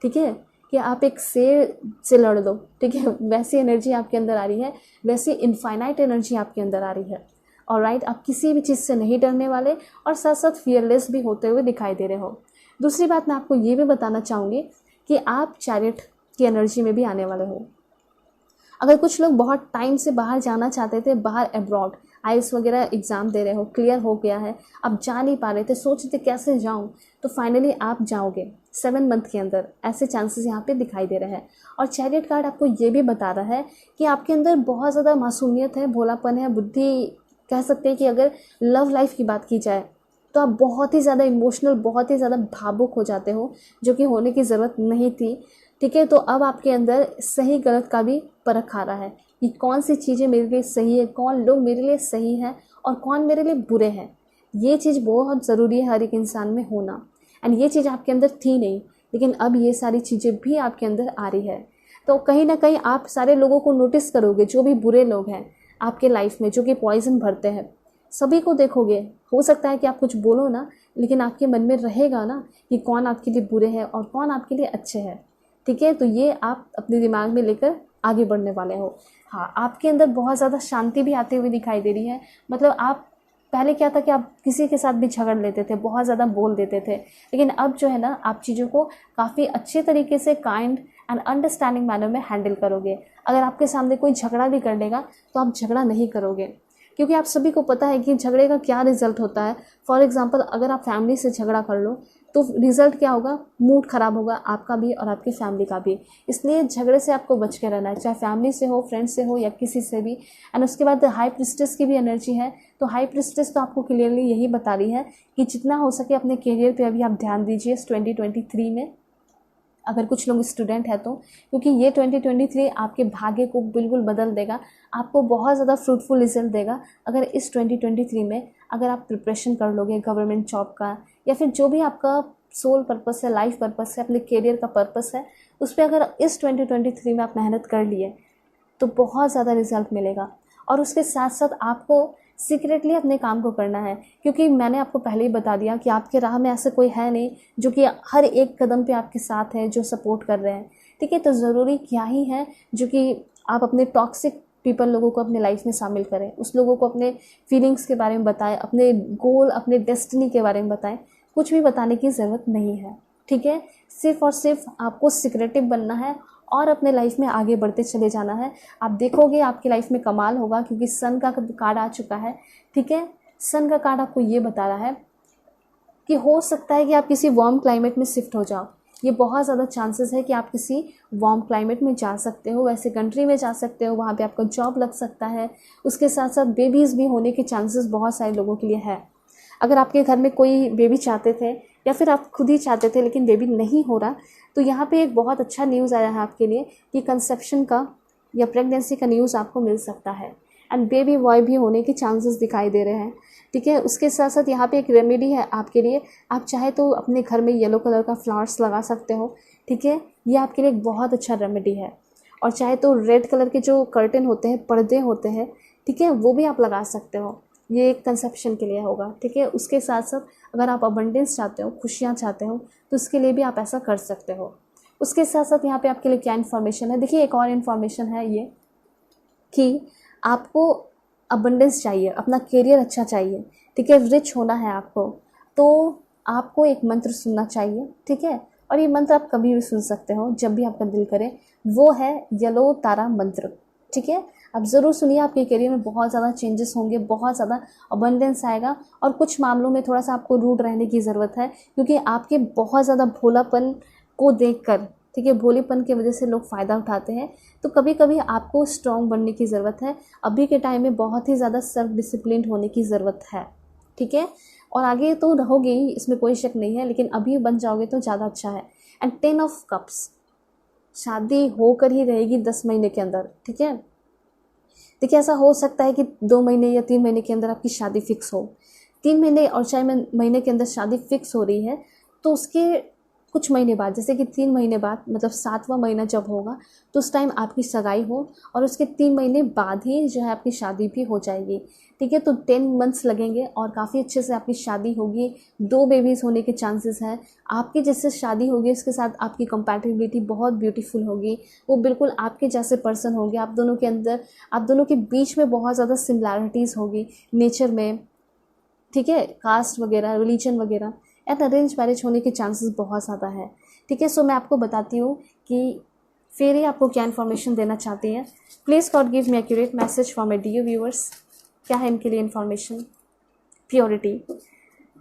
Speaker 1: ठीक है, कि आप एक शेर से लड़ दो। ठीक है, वैसी एनर्जी आपके अंदर आ रही है, वैसी इनफाइनाइट एनर्जी आपके अंदर आ रही है। ऑलराइट, आप किसी भी चीज़ से नहीं डरने वाले और साथ साथ फियरलेस भी होते हुए दिखाई दे रहे हो। दूसरी बात मैं आपको ये भी बताना चाहूँगी कि आप चैरियट की एनर्जी में भी आने वाले हो। अगर कुछ लोग बहुत टाइम से बाहर जाना चाहते थे, बाहर अब्रॉड, आईएलटीएस वगैरह एग्ज़ाम दे रहे हो, क्लियर हो गया है, अब जा नहीं पा रहे थे, सोच रहे थे कैसे जाऊं, तो फाइनली आप जाओगे 7 मंथ के अंदर, ऐसे चांसेस यहाँ पे दिखाई दे रहे हैं। और चैरियट कार्ड आपको ये भी बता रहा है कि आपके अंदर बहुत ज़्यादा मासूमियत है, भोलापन है, बुद्धि, कह सकते हैं कि अगर लव लाइफ की बात की जाए तो आप बहुत ही ज़्यादा इमोशनल, बहुत ही ज़्यादा भावुक हो जाते हो, जो कि होने की ज़रूरत नहीं थी। ठीक है, तो अब आपके अंदर सही गलत का भी परख आ रहा है कि कौन सी चीज़ें मेरे लिए सही है, कौन लोग मेरे लिए सही हैं और कौन मेरे लिए बुरे हैं। ये चीज़ बहुत ज़रूरी है हर एक इंसान में होना। एंड ये चीज़ आपके अंदर थी नहीं, लेकिन अब ये सारी चीज़ें भी आपके अंदर आ रही है। तो कहीं ना कहीं आप सारे लोगों को नोटिस करोगे, जो भी बुरे लोग हैं आपके लाइफ में, जो कि पॉइजन भरते हैं, सभी को देखोगे। हो सकता है कि आप कुछ बोलो ना, लेकिन आपके मन में रहेगा ना कि कौन आपके लिए बुरे हैं और कौन आपके लिए अच्छे हैं। ठीक है, तो ये आप अपने दिमाग में लेकर आगे बढ़ने वाले हो। हाँ, आपके अंदर बहुत ज़्यादा शांति भी आती हुई दिखाई दे रही है। मतलब आप पहले क्या था कि आप किसी के साथ भी झगड़ लेते थे, बहुत ज़्यादा बोल देते थे, लेकिन अब जो है ना, आप चीज़ों को काफ़ी अच्छे तरीके से काइंड एंड अंडरस्टैंडिंग मैनर में हैंडल करोगे। अगर आपके सामने कोई झगड़ा भी कर लेगा तो आप झगड़ा नहीं करोगे, क्योंकि आप सभी को पता है कि झगड़े का क्या रिजल्ट होता है। फॉर एग्जांपल, अगर आप फैमिली से झगड़ा कर लो, तो रिज़ल्ट क्या होगा, मूड ख़राब होगा आपका भी और आपकी फैमिली का भी। इसलिए झगड़े से आपको बच के रहना है, चाहे फैमिली से हो, फ्रेंड्स से हो या किसी से भी। एंड उसके बाद हाई प्रिस्टेस की भी एनर्जी है, तो हाई प्रिस्टेस तो आपको क्लियरली यही बता रही है कि जितना हो सके अपने करियर पे अभी आप ध्यान दीजिए इस 2023 में, अगर कुछ लोग स्टूडेंट हैं तो, क्योंकि ये 2023 आपके भाग्य को बिल्कुल बदल देगा, आपको बहुत ज़्यादा फ्रूटफुल रिजल्ट देगा। अगर इस 2023 में अगर आप प्रिपरेशन कर लोगे गवर्नमेंट जॉब का, या फिर जो भी आपका सोल पर्पस है, लाइफ पर्पस है, अपने करियर का पर्पस है, उस पर अगर इस 2023 में आप मेहनत कर लिए तो बहुत ज़्यादा रिजल्ट मिलेगा। और उसके साथ साथ आपको सीक्रेटली अपने काम को करना है, क्योंकि मैंने आपको पहले ही बता दिया कि आपके राह में ऐसा कोई है नहीं जो कि हर एक कदम पे आपके साथ है, जो सपोर्ट कर रहे हैं। ठीक है, तो ज़रूरी क्या ही है जो कि आप अपने टॉक्सिक पीपल लोगों को अपने लाइफ में शामिल करें, उस लोगों को अपने फीलिंग्स के बारे में बताएं, अपने गोल, अपने डेस्टिनी के बारे में बताएं। कुछ भी बताने की ज़रूरत नहीं है। ठीक है, सिर्फ और सिर्फ आपको सीक्रेटिव बनना है और अपने लाइफ में आगे बढ़ते चले जाना है। आप देखोगे आपकी लाइफ में कमाल होगा, क्योंकि सन का कार्ड आ चुका है। ठीक है, सन का कार्ड आपको ये बता रहा है कि हो सकता है कि आप किसी वार्म क्लाइमेट में शिफ्ट हो जाओ। ये बहुत ज़्यादा चांसेस है कि आप किसी वार्म क्लाइमेट में जा सकते हो, वैसे कंट्री में जा सकते हो, वहाँ पे आपका जॉब लग सकता है। उसके साथ साथ बेबीज़ भी होने के चांसेस बहुत सारे लोगों के लिए है। अगर आपके घर में कोई बेबी चाहते थे या फिर आप खुद ही चाहते थे लेकिन बेबी नहीं हो रहा, तो यहाँ पे एक बहुत अच्छा न्यूज़ आया है आपके लिए कि कंसेप्शन का या प्रेगनेंसी का न्यूज़ आपको मिल सकता है। एंड बेबी बॉय भी होने के चांसेस दिखाई दे रहे हैं। ठीक है, उसके साथ साथ यहाँ पे एक रेमेडी है आपके लिए। आप चाहे तो अपने घर में येलो कलर का फ्लावर्स लगा सकते हो। ठीक है, ये आपके लिए एक बहुत अच्छा रेमेडी है। और चाहे तो रेड कलर के जो कर्टन होते हैं, पर्दे होते हैं, ठीक है, वो भी आप लगा सकते हो। ये एक कंसेप्शन के लिए होगा। ठीक है, उसके साथ साथ अगर आप अबंडेंस चाहते हो, खुशियाँ चाहते हो, तो उसके लिए भी आप ऐसा कर सकते हो। उसके साथ साथ यहाँ पे आपके लिए क्या इन्फॉर्मेशन है, देखिए एक और इन्फॉर्मेशन है ये कि आपको अबंडेंस चाहिए, अपना करियर अच्छा चाहिए, ठीक है, रिच होना है आपको, तो आपको एक मंत्र सुनना चाहिए। ठीक है, और ये मंत्र आप कभी भी सुन सकते हो जब भी आपका दिल करे, वो है येलो तारा मंत्र। ठीक है, आप ज़रूर सुनिए, आपके करियर में बहुत ज़्यादा चेंजेस होंगे, बहुत ज़्यादा अबंडेंस आएगा। और कुछ मामलों में थोड़ा सा आपको रूड रहने की ज़रूरत है, क्योंकि आपके बहुत ज़्यादा भोलापन को देखकर, ठीक है, भोलेपन की वजह से लोग फ़ायदा उठाते हैं। तो कभी कभी आपको स्ट्रॉन्ग बनने की ज़रूरत है। अभी के टाइम में बहुत ही ज़्यादा सेल्फ डिसिप्लिन होने की ज़रूरत है। ठीक है, और आगे तो रहोगे ही, इसमें कोई शक नहीं है, लेकिन अभी बन जाओगे तो ज़्यादा अच्छा है। एंड 10 ऑफ कप्स, शादी होकर ही रहेगी 10 महीने के अंदर। ठीक है, देखिए ऐसा हो सकता है कि 2 महीने या 3 महीने के अंदर आपकी शादी फिक्स हो। 3 महीने और 4 महीने के अंदर शादी फिक्स हो रही है, तो उसके कुछ महीने बाद, जैसे कि 3 महीने बाद, मतलब 7वां महीना जब होगा तो उस टाइम आपकी सगाई हो, और उसके 3 महीने बाद ही जो है आपकी शादी भी हो जाएगी। ठीक है, तो 10 मंथ्स लगेंगे और काफ़ी अच्छे से आपकी शादी होगी। 2 बेबीज़ होने के चांसेस हैं। आपकी जैसे शादी होगी उसके साथ आपकी कंपैटिबिलिटी बहुत ब्यूटीफुल होगी, वो बिल्कुल आपके जैसे पर्सन होंगे। आप दोनों के अंदर, आप दोनों के बीच में बहुत ज़्यादा सिमिलैरिटीज़ होगी नेचर में, ठीक है, कास्ट वगैरह, रिलीजन वगैरह। एंड अरेंज मैरिज होने के चांसेस बहुत ज़्यादा है। ठीक है, सो मैं आपको बताती हूँ कि फेरी आपको क्या इन्फॉर्मेशन देना चाहती हैं। Please God give me accurate message for my dear viewers. क्या है इनके लिए इन्फॉर्मेशन? प्योरिटी।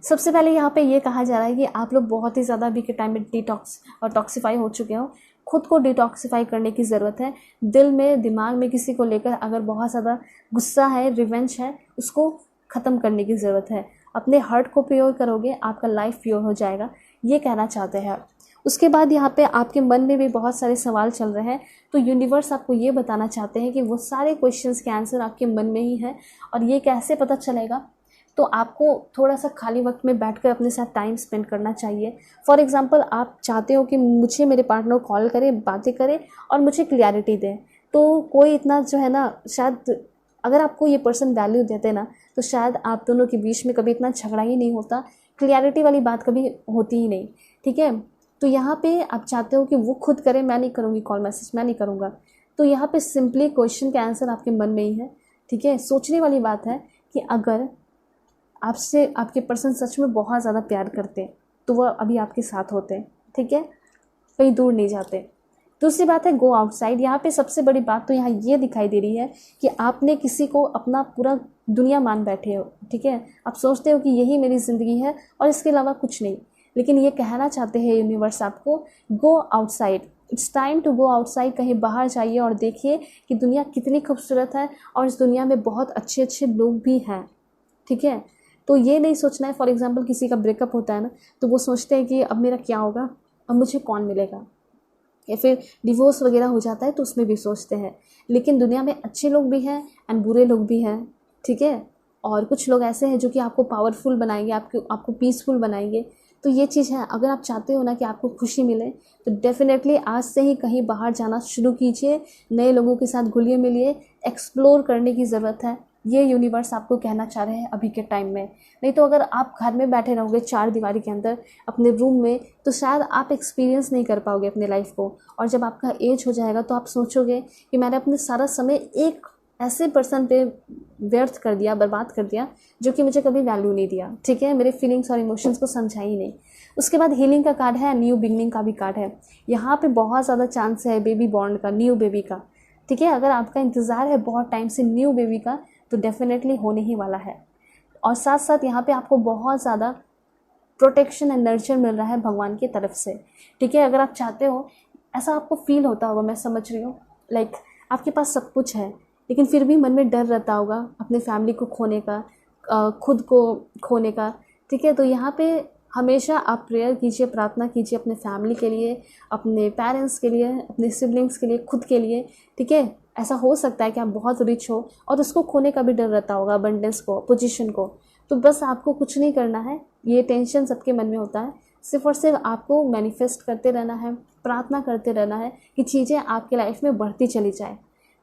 Speaker 1: सबसे पहले यहाँ पे ये कहा जा रहा है कि आप लोग बहुत ही ज़्यादा अभी के टाइम में डिटॉक्स और टॉक्सीफाई हो चुके हो। खुद को डिटॉक्सीफाई करने की ज़रूरत है। दिल में, दिमाग में किसी को लेकर अगर बहुत ज़्यादा गुस्सा है, रिवेंज है, उसको ख़त्म करने की ज़रूरत है। अपने हार्ट को प्योर करोगे, आपका लाइफ प्योर हो जाएगा, ये कहना चाहते हैं। उसके बाद यहाँ पे आपके मन में भी बहुत सारे सवाल चल रहे हैं, तो यूनिवर्स आपको ये बताना चाहते हैं कि वो सारे क्वेश्चंस के आंसर आपके मन में ही है। और ये कैसे पता चलेगा? तो आपको थोड़ा सा खाली वक्त में बैठकर अपने साथ टाइम स्पेंड करना चाहिए। फॉर एग्ज़ाम्पल, आप चाहते हो कि मुझे मेरे पार्टनर कॉल करे, बातें करे और मुझे क्लैरिटी दे, तो कोई इतना जो है ना, शायद अगर आपको ये पर्सन वैल्यू देते ना, तो शायद आप दोनों के बीच में कभी इतना झगड़ा ही नहीं होता, क्लैरिटी वाली बात कभी होती ही नहीं। ठीक है, तो यहाँ पे आप चाहते हो कि वो खुद करे, मैं नहीं करूँगी कॉल मैसेज, मैं नहीं करूँगा। तो यहाँ पे सिंपली क्वेश्चन का आंसर आपके मन में ही है। ठीक है, सोचने वाली बात है कि अगर आपसे आपके पर्सन सच में बहुत ज़्यादा प्यार करते तो वह अभी आपके साथ होते। ठीक है, कहीं दूर नहीं जाते। दूसरी बात है गो आउटसाइड। यहाँ पे सबसे बड़ी बात तो यहाँ ये दिखाई दे रही है कि आपने किसी को अपना पूरा दुनिया मान बैठे हो। ठीक है, आप सोचते हो कि यही मेरी ज़िंदगी है और इसके अलावा कुछ नहीं। लेकिन ये कहना चाहते हैं यूनिवर्स आपको, go outside, it's time to go outside. कहीं बाहर जाइए और देखिए कि दुनिया कितनी खूबसूरत है और इस दुनिया में बहुत अच्छे अच्छे लोग भी हैं, ठीक है। तो ये नहीं सोचना है, फॉर एग्जांपल किसी का ब्रेकअप होता है ना, तो वो सोचते हैं कि अब मेरा क्या होगा, अब मुझे कौन मिलेगा, या फिर डिवोर्स वगैरह हो जाता है तो उसमें भी सोचते हैं। लेकिन दुनिया में अच्छे लोग भी हैं एंड बुरे लोग भी हैं, ठीक है। और कुछ लोग ऐसे हैं जो कि आपको पावरफुल बनाएंगे, आपको पीसफुल बनाएंगे। तो ये चीज़ है, अगर आप चाहते हो ना कि आपको खुशी मिले तो डेफिनेटली आज से ही कहीं बाहर जाना शुरू कीजिए, नए लोगों के साथ घुलिए मिलिए, एक्सप्लोर करने की ज़रूरत है। ये यूनिवर्स आपको कहना चाह रहे हैं अभी के टाइम में। नहीं तो अगर आप घर में बैठे रहोगे चार दीवारी के अंदर अपने रूम में, तो शायद आप एक्सपीरियंस नहीं कर पाओगे अपने लाइफ को। और जब आपका एज हो जाएगा तो आप सोचोगे कि मैंने अपने सारा समय एक ऐसे पर्सन पे व्यर्थ कर दिया, बर्बाद कर दिया, जो कि मुझे कभी वैल्यू नहीं दिया, ठीक है, मेरे फीलिंग्स और इमोशंस को समझा ही नहीं। उसके बाद हीलिंग का कार्ड है, न्यू बिगनिंग का भी कार्ड है। यहाँ पे बहुत ज़्यादा चांस है बेबी बॉर्न का, न्यू बेबी का, ठीक है। अगर आपका इंतज़ार है बहुत टाइम से न्यू बेबी का, तो डेफिनेटली होने ही वाला है। और साथ साथ यहाँ पे आपको बहुत ज़्यादा प्रोटेक्शन एंड नर्चर मिल रहा है भगवान की तरफ से, ठीक है। अगर आप चाहते हो, ऐसा आपको फील होता होगा, मैं समझ रही हूँ, लाइक आपके पास सब कुछ है लेकिन फिर भी मन में डर रहता होगा अपने फैमिली को खोने का, खुद को खोने का, ठीक है। तो यहाँ पे हमेशा आप प्रेयर कीजिए, प्रार्थना कीजिए अपने फैमिली के लिए, अपने पेरेंट्स के लिए, अपने सिबलिंग्स के लिए, खुद के लिए, ठीक है। ऐसा हो सकता है कि आप बहुत रिच हो और उसको खोने का भी डर रहता होगा, अबंडेंस को, पोजीशन को। तो बस आपको कुछ नहीं करना है, ये टेंशन सबके मन में होता है, सिर्फ और सिर्फ आपको मैनिफेस्ट करते रहना है, प्रार्थना करते रहना है कि चीज़ें आपके लाइफ में बढ़ती चली जाए,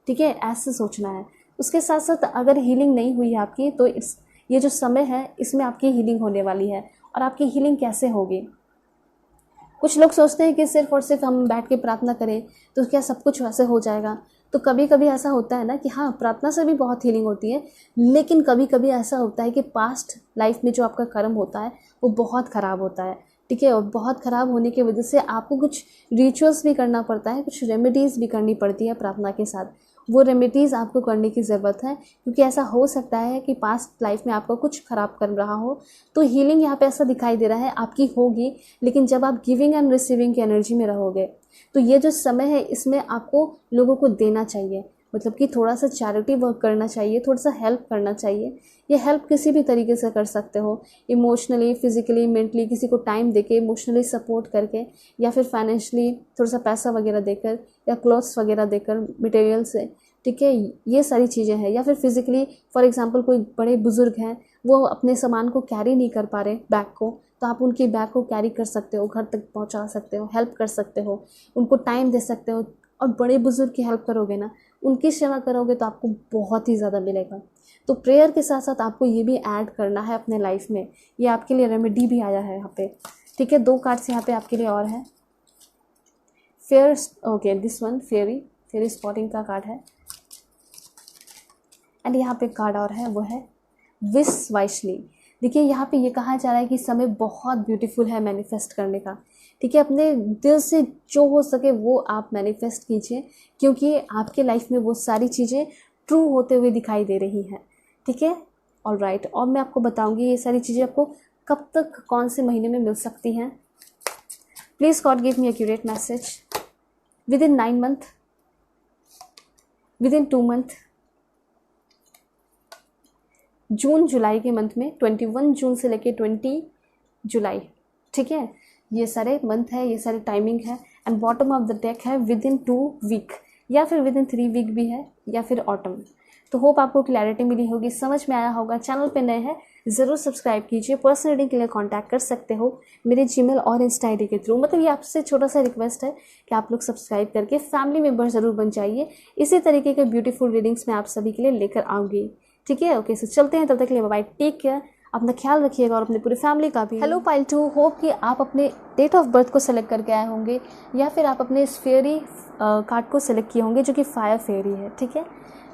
Speaker 1: ठीक है, ऐसे सोचना है। उसके साथ साथ अगर हीलिंग नहीं हुई है आपकी, तो ये जो समय है इसमें आपकी हीलिंग होने वाली है। और आपकी हीलिंग कैसे होगी? कुछ लोग सोचते हैं कि सिर्फ और सिर्फ हम बैठ के प्रार्थना करें तो क्या सब कुछ वैसे हो जाएगा। तो कभी कभी ऐसा होता है ना कि हाँ, प्रार्थना से भी बहुत हीलिंग होती है, लेकिन कभी कभी ऐसा होता है कि पास्ट लाइफ में जो आपका कर्म होता है वो बहुत ख़राब होता है, ठीक है। और बहुत ख़राब होने की वजह से आपको कुछ रिचुअल्स भी करना पड़ता है, कुछ रेमेडीज़ भी करनी पड़ती है प्रार्थना के साथ। वो रेमेडीज़ आपको करने की ज़रूरत है, क्योंकि ऐसा हो सकता है कि पास्ट लाइफ में आपका कुछ ख़राब कर रहा हो। तो हीलिंग यहाँ पे ऐसा दिखाई दे रहा है आपकी होगी, लेकिन जब आप गिविंग एंड रिसीविंग की एनर्जी में रहोगे। तो ये जो समय है इसमें आपको लोगों को देना चाहिए, मतलब कि थोड़ा सा चैरिटी वर्क करना चाहिए, थोड़ा सा हेल्प करना चाहिए। ये हेल्प किसी भी तरीके से कर सकते हो, इमोशनली, फिजिकली, मेंटली, किसी को टाइम देके, इमोशनली सपोर्ट करके, या फिर फाइनेंशियली थोड़ा सा पैसा वगैरह देकर, या क्लॉथ्स वगैरह देकर, मटेरियल से, ठीक है। ये सारी चीज़ें हैं। या फिर फिजिकली, फॉर एग्जांपल कोई बड़े बुजुर्ग हैं, वो अपने सामान को कैरी नहीं कर पा रहे, बैग को, तो आप उनकी बैग को कैरी कर सकते हो, घर तक पहुंचा सकते हो, हेल्प कर सकते हो, उनको टाइम दे सकते हो। और बड़े बुजुर्ग की हेल्प करोगे ना, उनकी सेवा करोगे तो आपको बहुत ही ज़्यादा मिलेगा। तो प्रेयर के साथ साथ आपको ये भी ऐड करना है अपने लाइफ में। ये आपके लिए रेमेडी भी आया है यहाँ पे, ठीक है। 2 कार्ड्स यहाँ पे आपके लिए और है। Fair, okay, this one fairy spotting का कार्ड है। एंड यहाँ पे कार्ड और है, वो है विश वाइशली। देखिए यहाँ पे ये कहा जा रहा है कि समय बहुत ब्यूटीफुल है मैनिफेस्ट करने का, ठीक है। अपने दिल से जो हो सके वो आप मैनिफेस्ट कीजिए, क्योंकि आपके लाइफ में वो सारी चीज़ें ट्रू होते हुए दिखाई दे रही हैं, ठीक है। ऑलराइट, और मैं आपको बताऊंगी ये सारी चीज़ें आपको कब तक, कौन से महीने में मिल सकती हैं। Please God give me accurate message. Within 9 month, within 2 month, जून जुलाई के मंथ में, 21 जून से लेके 20 जुलाई, ठीक है। ये सारे मंथ है, ये सारे टाइमिंग है। And bottom of the deck है विद इन 2 वीक, या फिर विद इन 3 वीक भी है, या फिर ऑटम। तो होप आपको क्लैरिटी मिली होगी, समझ में आया होगा। चैनल पे नए हैं ज़रूर सब्सक्राइब कीजिए। पर्सनल रीडिंग के लिए कांटेक्ट कर सकते हो मेरे जीमेल और इंस्टा आईडी के थ्रू। मतलब ये आपसे छोटा सा रिक्वेस्ट है कि आप लोग सब्सक्राइब करके फैमिली मेम्बर ज़रूर बन जाइए। इसी तरीके के ब्यूटीफुल रीडिंग्स मैं आप सभी के लिए लेकर आऊँगी, ठीक है। ओके, सो चलते हैं, तब तक के लिए बाय, टेक केयर, अपना ख्याल रखिएगा और अपनी पूरी फैमिली का भी। हेलो पाइल 2, होप कि आप अपने डेट ऑफ बर्थ को सेलेक्ट करके आए होंगे, या फिर आप अपने इस फेरी कार्ड को सेलेक्ट किए होंगे जो कि फायर फेरी है, ठीक है।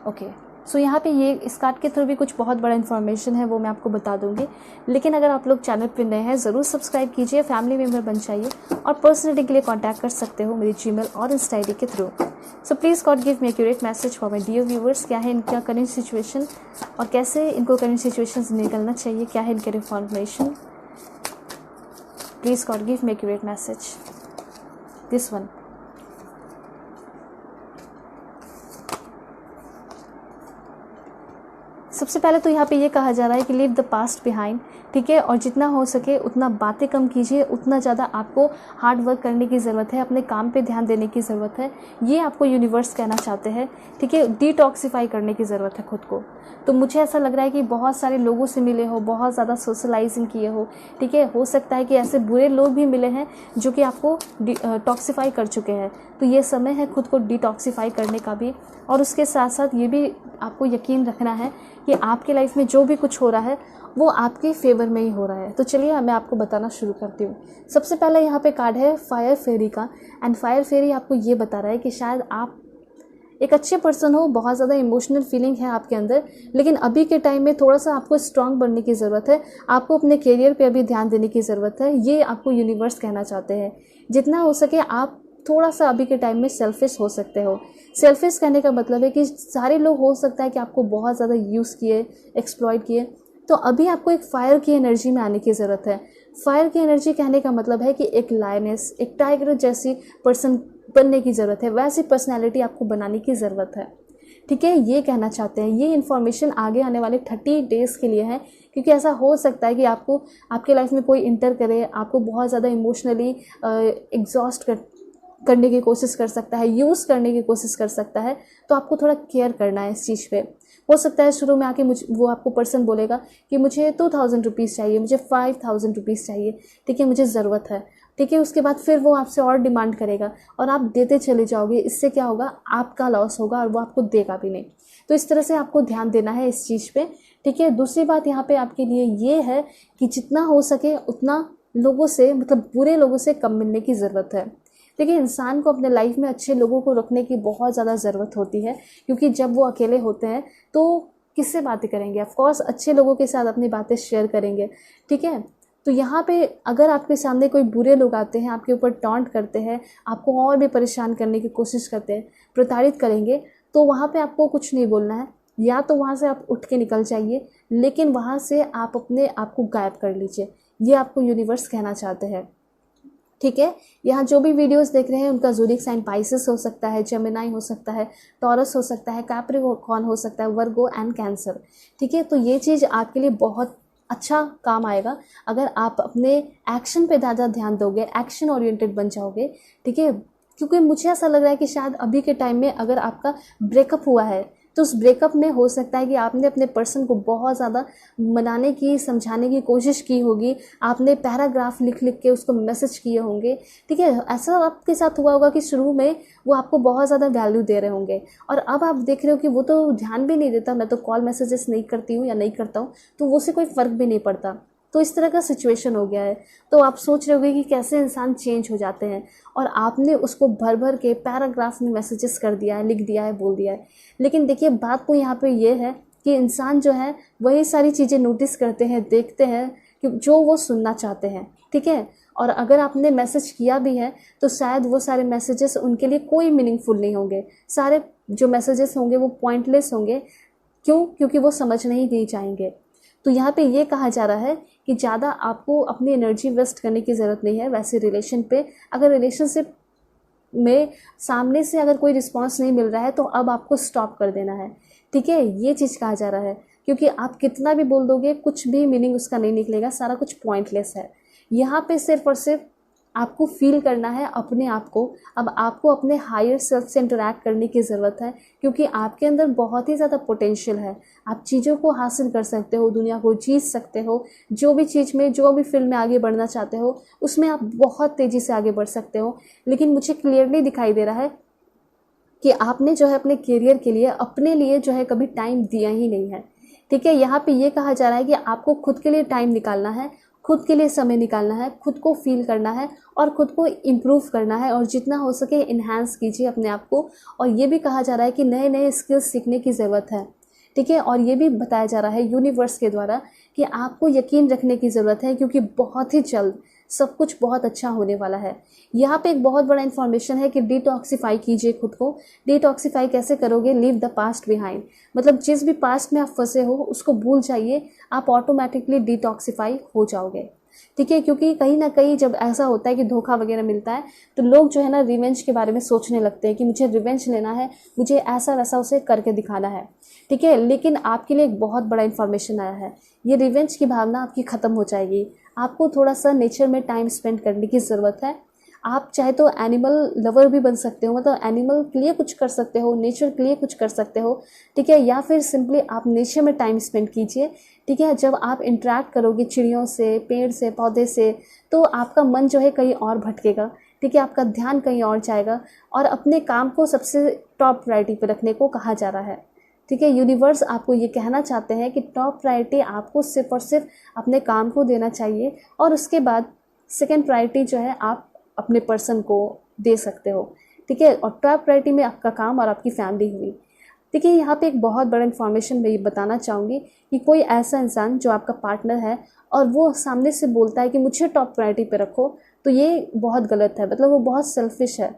Speaker 1: ओके, सो यहाँ पे ये इस कार्ड के थ्रू भी कुछ बहुत बड़ा इन्फॉर्मेशन है, वो मैं आपको बता दूंगी। लेकिन अगर आप लोग चैनल पर नए हैं ज़रूर सब्सक्राइब कीजिए, फैमिली मेम्बर बन जाइए, और पर्सनल रीडिंग के लिए कॉन्टैक्ट कर सकते हो मेरी जीमेल और इंस्टा आईडी के through. So please God give me accurate message for my dear viewers. क्या है इनका करेंट सिचुएशन और कैसे इनको करेंट सिचुएशन से निकलना चाहिए, क्या है इनके information. Please God, give me accurate message. This one. सबसे पहले तो यहाँ पे ये कहा जा रहा है कि लीव द पास्ट बिहाइंड, ठीक है, और जितना हो सके उतना बातें कम कीजिए, उतना ज़्यादा आपको हार्ड वर्क करने की ज़रूरत है, अपने काम पे ध्यान देने की ज़रूरत है, ये आपको यूनिवर्स कहना चाहते हैं, ठीक है। डिटॉक्सिफाई करने की ज़रूरत है खुद को। तो मुझे ऐसा लग रहा है कि बहुत सारे लोगों से मिले हो, बहुत ज़्यादा सोशलाइजिंग किए हो, ठीक है, हो सकता है कि ऐसे बुरे लोग भी मिले हैं जो कि आपको टॉक्सिफाई कर चुके हैं। तो ये समय है खुद को डिटॉक्सिफाई करने का भी, और उसके साथ साथ ये भी आपको यकीन रखना है कि आपके लाइफ में जो भी कुछ हो रहा है वो आपके फेवर में ही हो रहा है। तो चलिए मैं आपको बताना शुरू करती हूँ। सबसे पहले यहाँ पे कार्ड है फायर फेरी का, एंड फायर फेरी आपको ये बता रहा है कि शायद आप एक अच्छे पर्सन हो, बहुत ज़्यादा इमोशनल फीलिंग है आपके अंदर, लेकिन अभी के टाइम में थोड़ा सा आपको स्ट्रांग बनने की ज़रूरत है, आपको अपने करियर पे अभी ध्यान देने की ज़रूरत है, ये आपको यूनिवर्स कहना चाहते हैं। जितना हो सके आप थोड़ा सा अभी के टाइम में सेल्फिश हो सकते हो। सेल्फिश कहने का मतलब है कि सारे लोग हो सकता है कि आपको बहुत ज़्यादा यूज़ किए, एक्सप्लॉइट किए, तो अभी आपको एक फायर की एनर्जी में आने की ज़रूरत है। फायर की एनर्जी कहने का मतलब है कि एक लायनेस, एक टाइगर जैसी पर्सन बनने की ज़रूरत है, वैसी पर्सनैलिटी आपको बनाने की ज़रूरत है, ठीक है, ये कहना चाहते हैं। ये इन्फॉर्मेशन आगे आने वाले 30 डेज़ के लिए है, क्योंकि ऐसा हो सकता है कि आपको आपके लाइफ में कोई इंटर करे, आपको बहुत ज़्यादा इमोशनली एग्जॉस्ट करने की कोशिश कर सकता है, यूज़ करने की कोशिश कर सकता है। तो आपको थोड़ा केयर करना है इस चीज़ पे। हो सकता है शुरू में आके वो आपको पर्सन बोलेगा कि मुझे 2000 रुपीज़ चाहिए, मुझे 5000 रुपीज़ चाहिए, ठीक है, मुझे ज़रूरत है, ठीक है। उसके बाद फिर वो आपसे और डिमांड करेगा और आप देते चले जाओगे। इससे क्या होगा, आपका लॉस होगा और वो आपको देगा भी नहीं। तो इस तरह से आपको ध्यान देना है इस चीज़ पे, ठीक है। दूसरी बात यहाँ पे आपके लिए ये है कि जितना हो सके उतना लोगों से, मतलब बुरे लोगों से कम मिलने की ज़रूरत है। देखिए, इंसान को अपने लाइफ में अच्छे लोगों को रखने की बहुत ज़्यादा ज़रूरत होती है, क्योंकि जब वो अकेले होते हैं तो किससे बातें करेंगे, ऑफ कोर्स अच्छे लोगों के साथ अपनी बातें शेयर करेंगे, ठीक है। तो यहाँ पे अगर आपके सामने कोई बुरे लोग आते हैं, आपके ऊपर टॉन्ट करते हैं, आपको और भी परेशान करने की कोशिश करते हैं, प्रताड़ित करेंगे, तो वहाँ पे आपको कुछ नहीं बोलना है, या तो वहाँ से आप उठ के निकल जाइए, लेकिन वहाँ से आप अपने आप को गायब कर लीजिए। ये आपको यूनिवर्स कहना चाहते हैं, ठीक है। यहाँ जो भी वीडियोस देख रहे हैं उनका ज़ोडिएक साइन पाइसेस हो सकता है, जेमिनी हो सकता है, टॉरस हो सकता है, कैप्रिकॉर्न हो सकता है, वर्गो एंड कैंसर, ठीक है। तो ये चीज़ आपके लिए बहुत अच्छा काम आएगा अगर आप अपने एक्शन पे ज़्यादा ध्यान दोगे, एक्शन ओरिएंटेड बन जाओगे, ठीक है। क्योंकि मुझे ऐसा लग रहा है कि शायद अभी के टाइम में अगर आपका ब्रेकअप हुआ है तो उस ब्रेकअप में हो सकता है कि आपने अपने पर्सन को बहुत ज़्यादा मनाने की, समझाने की कोशिश की होगी, आपने पैराग्राफ लिख लिख के उसको मैसेज किए होंगे, ठीक है। ऐसा आपके साथ हुआ होगा कि शुरू में वो आपको बहुत ज़्यादा वैल्यू दे रहे होंगे, और अब आप देख रहे हो कि वो तो ध्यान भी नहीं देता, मैं तो कॉल मैसेजेस नहीं करती हूँ या नहीं करता हूँ, तो वो से कोई फ़र्क भी नहीं पड़ता। तो इस तरह का सिचुएशन हो गया है। तो आप सोच रहे होगे कि कैसे इंसान चेंज हो जाते हैं, और आपने उसको भर भर के पैराग्राफ में मैसेजेस कर दिया है, लिख दिया है, बोल दिया है। लेकिन देखिए, बात तो यहाँ पे ये है कि इंसान जो है वही सारी चीज़ें नोटिस करते हैं, देखते हैं कि जो वो सुनना चाहते हैं, ठीक है। और अगर आपने मैसेज किया भी है तो शायद वो सारे मैसेजेस उनके लिए कोई मीनिंगफुल नहीं होंगे, सारे जो मैसेजेस होंगे वो पॉइंटलेस होंगे। क्यों? क्योंकि वो समझ नहीं चाहेंगे। तो यहाँ पे ये कहा जा रहा है कि ज़्यादा आपको अपनी एनर्जी वेस्ट करने की ज़रूरत नहीं है वैसे रिलेशन पे। अगर रिलेशनशिप में सामने से अगर कोई रिस्पांस नहीं मिल रहा है तो अब आपको स्टॉप कर देना है, ठीक है। ये चीज़ कहा जा रहा है, क्योंकि आप कितना भी बोल दोगे कुछ भी मीनिंग उसका नहीं निकलेगा, सारा कुछ पॉइंटलेस है। यहाँ पे सिर्फ और सिर्फ आपको फील करना है अपने आप को। अब आपको अपने हायर सेल्फ से इंटरैक्ट करने की ज़रूरत है, क्योंकि आपके अंदर बहुत ही ज़्यादा पोटेंशियल है। आप चीज़ों को हासिल कर सकते हो, दुनिया को जीत सकते हो, जो भी चीज़ में, जो भी फील्ड में आगे बढ़ना चाहते हो उसमें आप बहुत तेज़ी से आगे बढ़ सकते हो। लेकिन मुझे क्लियरली दिखाई दे रहा है कि आपने जो है अपने करियर के लिए, अपने लिए जो है कभी टाइम दिया ही नहीं है, ठीक है। यहाँ पे ये कहा जा रहा है कि आपको खुद के लिए टाइम निकालना है, खुद के लिए समय निकालना है, खुद को फील करना है और खुद को इम्प्रूव करना है, और जितना हो सके इन्हांस कीजिए अपने आप को। और ये भी कहा जा रहा है कि नए नए स्किल्स सीखने की ज़रूरत है, ठीक है। और ये भी बताया जा रहा है यूनिवर्स के द्वारा कि आपको यकीन रखने की ज़रूरत है, क्योंकि बहुत ही जल्द सब कुछ बहुत अच्छा होने वाला है। यहाँ पे एक बहुत बड़ा इन्फॉर्मेशन है कि डिटॉक्सिफाई कीजिए खुद को। डिटॉक्सिफाई कैसे करोगे? लीव द पास्ट बिहाइंड, मतलब जिस भी पास्ट में आप फंसे हो उसको भूल जाइए, आप ऑटोमेटिकली डिटॉक्सिफाई हो जाओगे। ठीक है, क्योंकि कहीं ना कहीं जब ऐसा होता है कि धोखा वगैरह मिलता है तो लोग जो है ना रिवेंज के बारे में सोचने लगते हैं कि मुझे रिवेंज लेना है, मुझे ऐसा वैसा उसे करके दिखाना है। ठीक है, लेकिन आपके लिए एक बहुत बड़ा इन्फॉर्मेशन आया है, ये रिवेंज की भावना आपकी ख़त्म हो जाएगी। आपको थोड़ा सा नेचर में टाइम स्पेंड करने की ज़रूरत है। आप चाहे तो एनिमल लवर भी बन सकते हो, मतलब एनिमल के लिए कुछ कर सकते हो, नेचर के लिए कुछ कर सकते हो। ठीक है, या फिर सिंपली आप नेचर में टाइम स्पेंड कीजिए। ठीक है, जब आप इंटरेक्ट करोगे चिड़ियों से, पेड़ से, पौधे से, तो आपका मन जो है कहीं और भटकेगा। ठीक है, आपका ध्यान कहीं और जाएगा और अपने काम को सबसे टॉप प्रायोरिटी पर रखने को कहा जा रहा है। ठीक है, यूनिवर्स आपको ये कहना चाहते हैं कि टॉप प्रायोरिटी आपको सिर्फ और सिर्फ अपने काम को देना चाहिए और उसके बाद सेकेंड प्रायोरिटी जो है आप अपने पर्सन को दे सकते हो। ठीक है, और टॉप प्रायोरिटी में आपका काम और आपकी फैमिली हुई। ठीक है, यहाँ पे एक बहुत बड़ा इन्फॉर्मेशन मैं ये बताना चाहूँगी कि कोई ऐसा इंसान जो आपका पार्टनर है और वो सामने से बोलता है कि मुझे टॉप प्रायोरिटी पे रखो, तो ये बहुत गलत है, मतलब वो बहुत सेल्फिश है।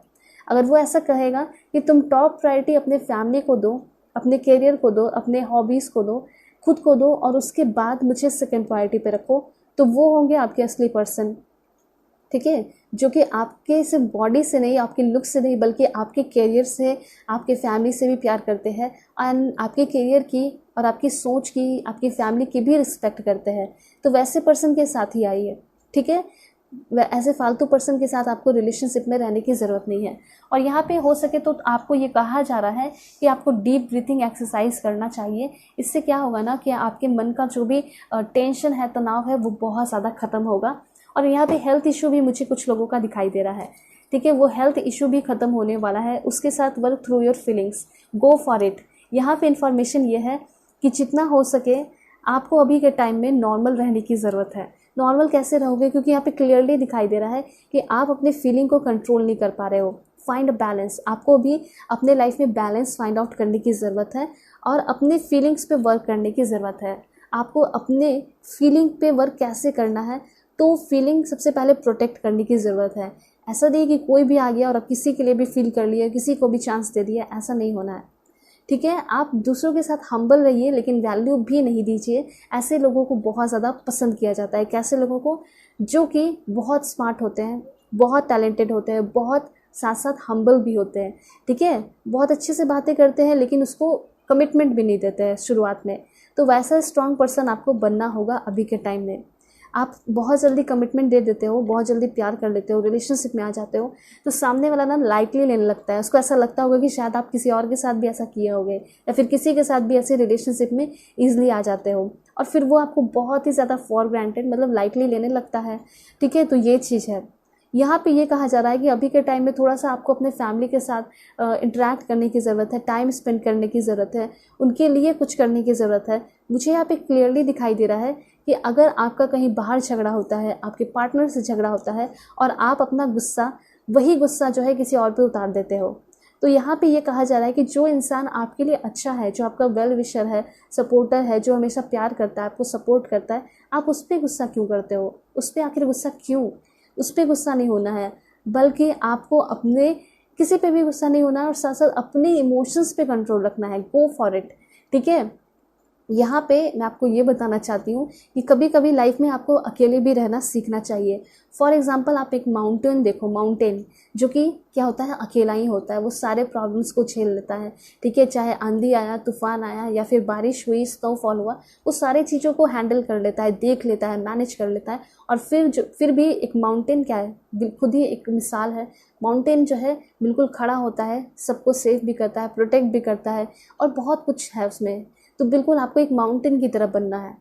Speaker 1: अगर वो ऐसा कहेगा कि तुम टॉप प्रायोरिटी अपने फैमिली को दो, अपने करियर को दो, अपने हॉबीज़ को दो, खुद को दो और उसके बाद मुझे सेकेंड प्रायोरिटी पे रखो, तो वो होंगे आपके असली पर्सन। ठीक है, जो कि आपके सिर्फ बॉडी से नहीं, आपके लुक से नहीं, बल्कि आपके करियर से, आपके फैमिली से भी प्यार करते हैं एंड आपके करियर की और आपकी सोच की, आपकी फैमिली की भी रिस्पेक्ट करते हैं। तो वैसे पर्सन के साथ ही आइए। ठीक है, ऐसे फालतू पर्सन के साथ आपको रिलेशनशिप में रहने की ज़रूरत नहीं है। और यहाँ पे हो सके तो आपको ये कहा जा रहा है कि आपको डीप ब्रीथिंग एक्सरसाइज करना चाहिए। इससे क्या होगा ना कि आपके मन का जो भी टेंशन है, तनाव है, वो बहुत ज़्यादा ख़त्म होगा। और यहाँ पे हेल्थ इशू भी मुझे कुछ लोगों का दिखाई दे रहा है। ठीक है, वो हेल्थ इशू भी ख़त्म होने वाला है। उसके साथ work through your feelings, go for it. यहाँ पे इन्फॉर्मेशन ये है कि जितना हो सके आपको अभी के टाइम में नॉर्मल रहने की ज़रूरत है। नॉर्मल कैसे रहोगे, क्योंकि यहाँ पे क्लियरली दिखाई दे रहा है कि आप अपने फीलिंग को कंट्रोल नहीं कर पा रहे हो। फाइंड अ बैलेंस, आपको भी अपने लाइफ में बैलेंस फाइंड आउट करने की ज़रूरत है और अपने फीलिंग्स पे वर्क करने की ज़रूरत है। आपको अपने फीलिंग पे वर्क कैसे करना है, तो फीलिंग सबसे पहले प्रोटेक्ट करने की ज़रूरत है। ऐसा नहीं कि कोई भी आ गया और अब किसी के लिए भी फील कर लिया, किसी को भी चांस दे दिया, ऐसा नहीं होना है। ठीक है, आप दूसरों के साथ हम्बल रहिए लेकिन वैल्यू भी नहीं दीजिए। ऐसे लोगों को बहुत ज़्यादा पसंद किया जाता है। कैसे लोगों को, जो कि बहुत स्मार्ट होते हैं, बहुत टैलेंटेड होते हैं, बहुत साथ साथ हम्बल भी होते हैं। ठीक है, बहुत अच्छे से बातें करते हैं लेकिन उसको कमिटमेंट भी नहीं देते हैं शुरुआत में। तो वैसा स्ट्रॉन्ग पर्सन आपको बनना होगा अभी के टाइम में। आप बहुत जल्दी कमिटमेंट दे देते हो, बहुत जल्दी प्यार कर लेते हो, रिलेशनशिप में आ जाते हो, तो सामने वाला ना लाइटली लेने लगता है। उसको ऐसा लगता होगा कि शायद आप किसी और के साथ भी ऐसा किए होगे या फिर किसी के साथ भी ऐसे रिलेशनशिप में ईजिली आ जाते हो और फिर वो आपको बहुत ही ज़्यादा फॉर ग्रांटेड, मतलब लाइटली लेने लगता है। ठीक है, तो ये चीज़ है। यहाँ पे ये कहा जा रहा है कि अभी के टाइम में थोड़ा सा आपको अपने फैमिली के साथ इंटरेक्ट करने की ज़रूरत है, टाइम स्पेंड करने की ज़रूरत है, उनके लिए कुछ करने की ज़रूरत है। मुझे यहाँ पे क्लियरली दिखाई दे रहा है कि अगर आपका कहीं बाहर झगड़ा होता है, आपके पार्टनर से झगड़ा होता है और आप अपना गुस्सा, वही गुस्सा जो है किसी और पे उतार देते हो, तो यहाँ पे ये कहा जा रहा है कि जो इंसान आपके लिए अच्छा है, जो आपका वेल विशर है, सपोर्टर है, जो हमेशा प्यार करता है, आपको सपोर्ट करता है, आप उस पर गुस्सा क्यों करते हो? उस पर आखिर गुस्सा क्यों? उस पर गुस्सा नहीं होना है, बल्कि आपको अपने किसी पे भी गुस्सा नहीं होना है और साथ साथ अपने इमोशंस पे कंट्रोल रखना है। Go for it. ठीक है, यहाँ पे मैं आपको ये बताना चाहती हूँ कि कभी कभी लाइफ में आपको अकेले भी रहना सीखना चाहिए। फॉर एग्जांपल आप एक माउंटेन देखो, माउंटेन जो कि क्या होता है, अकेला ही होता है, वो सारे प्रॉब्लम्स को झेल लेता है। ठीक है, चाहे आंधी आया, तूफान आया या फिर बारिश हुई, स्नोफॉल हुआ, वो सारे चीज़ों को हैंडल कर लेता है, देख लेता है, मैनेज कर लेता है। और फिर भी एक माउंटेन क्या है, खुद ही एक मिसाल है। माउंटेन जो है बिल्कुल खड़ा होता है, सबको सेफ भी करता है, प्रोटेक्ट भी करता है और बहुत कुछ है उसमें। तो बिल्कुल आपको एक माउंटेन की तरह बनना है।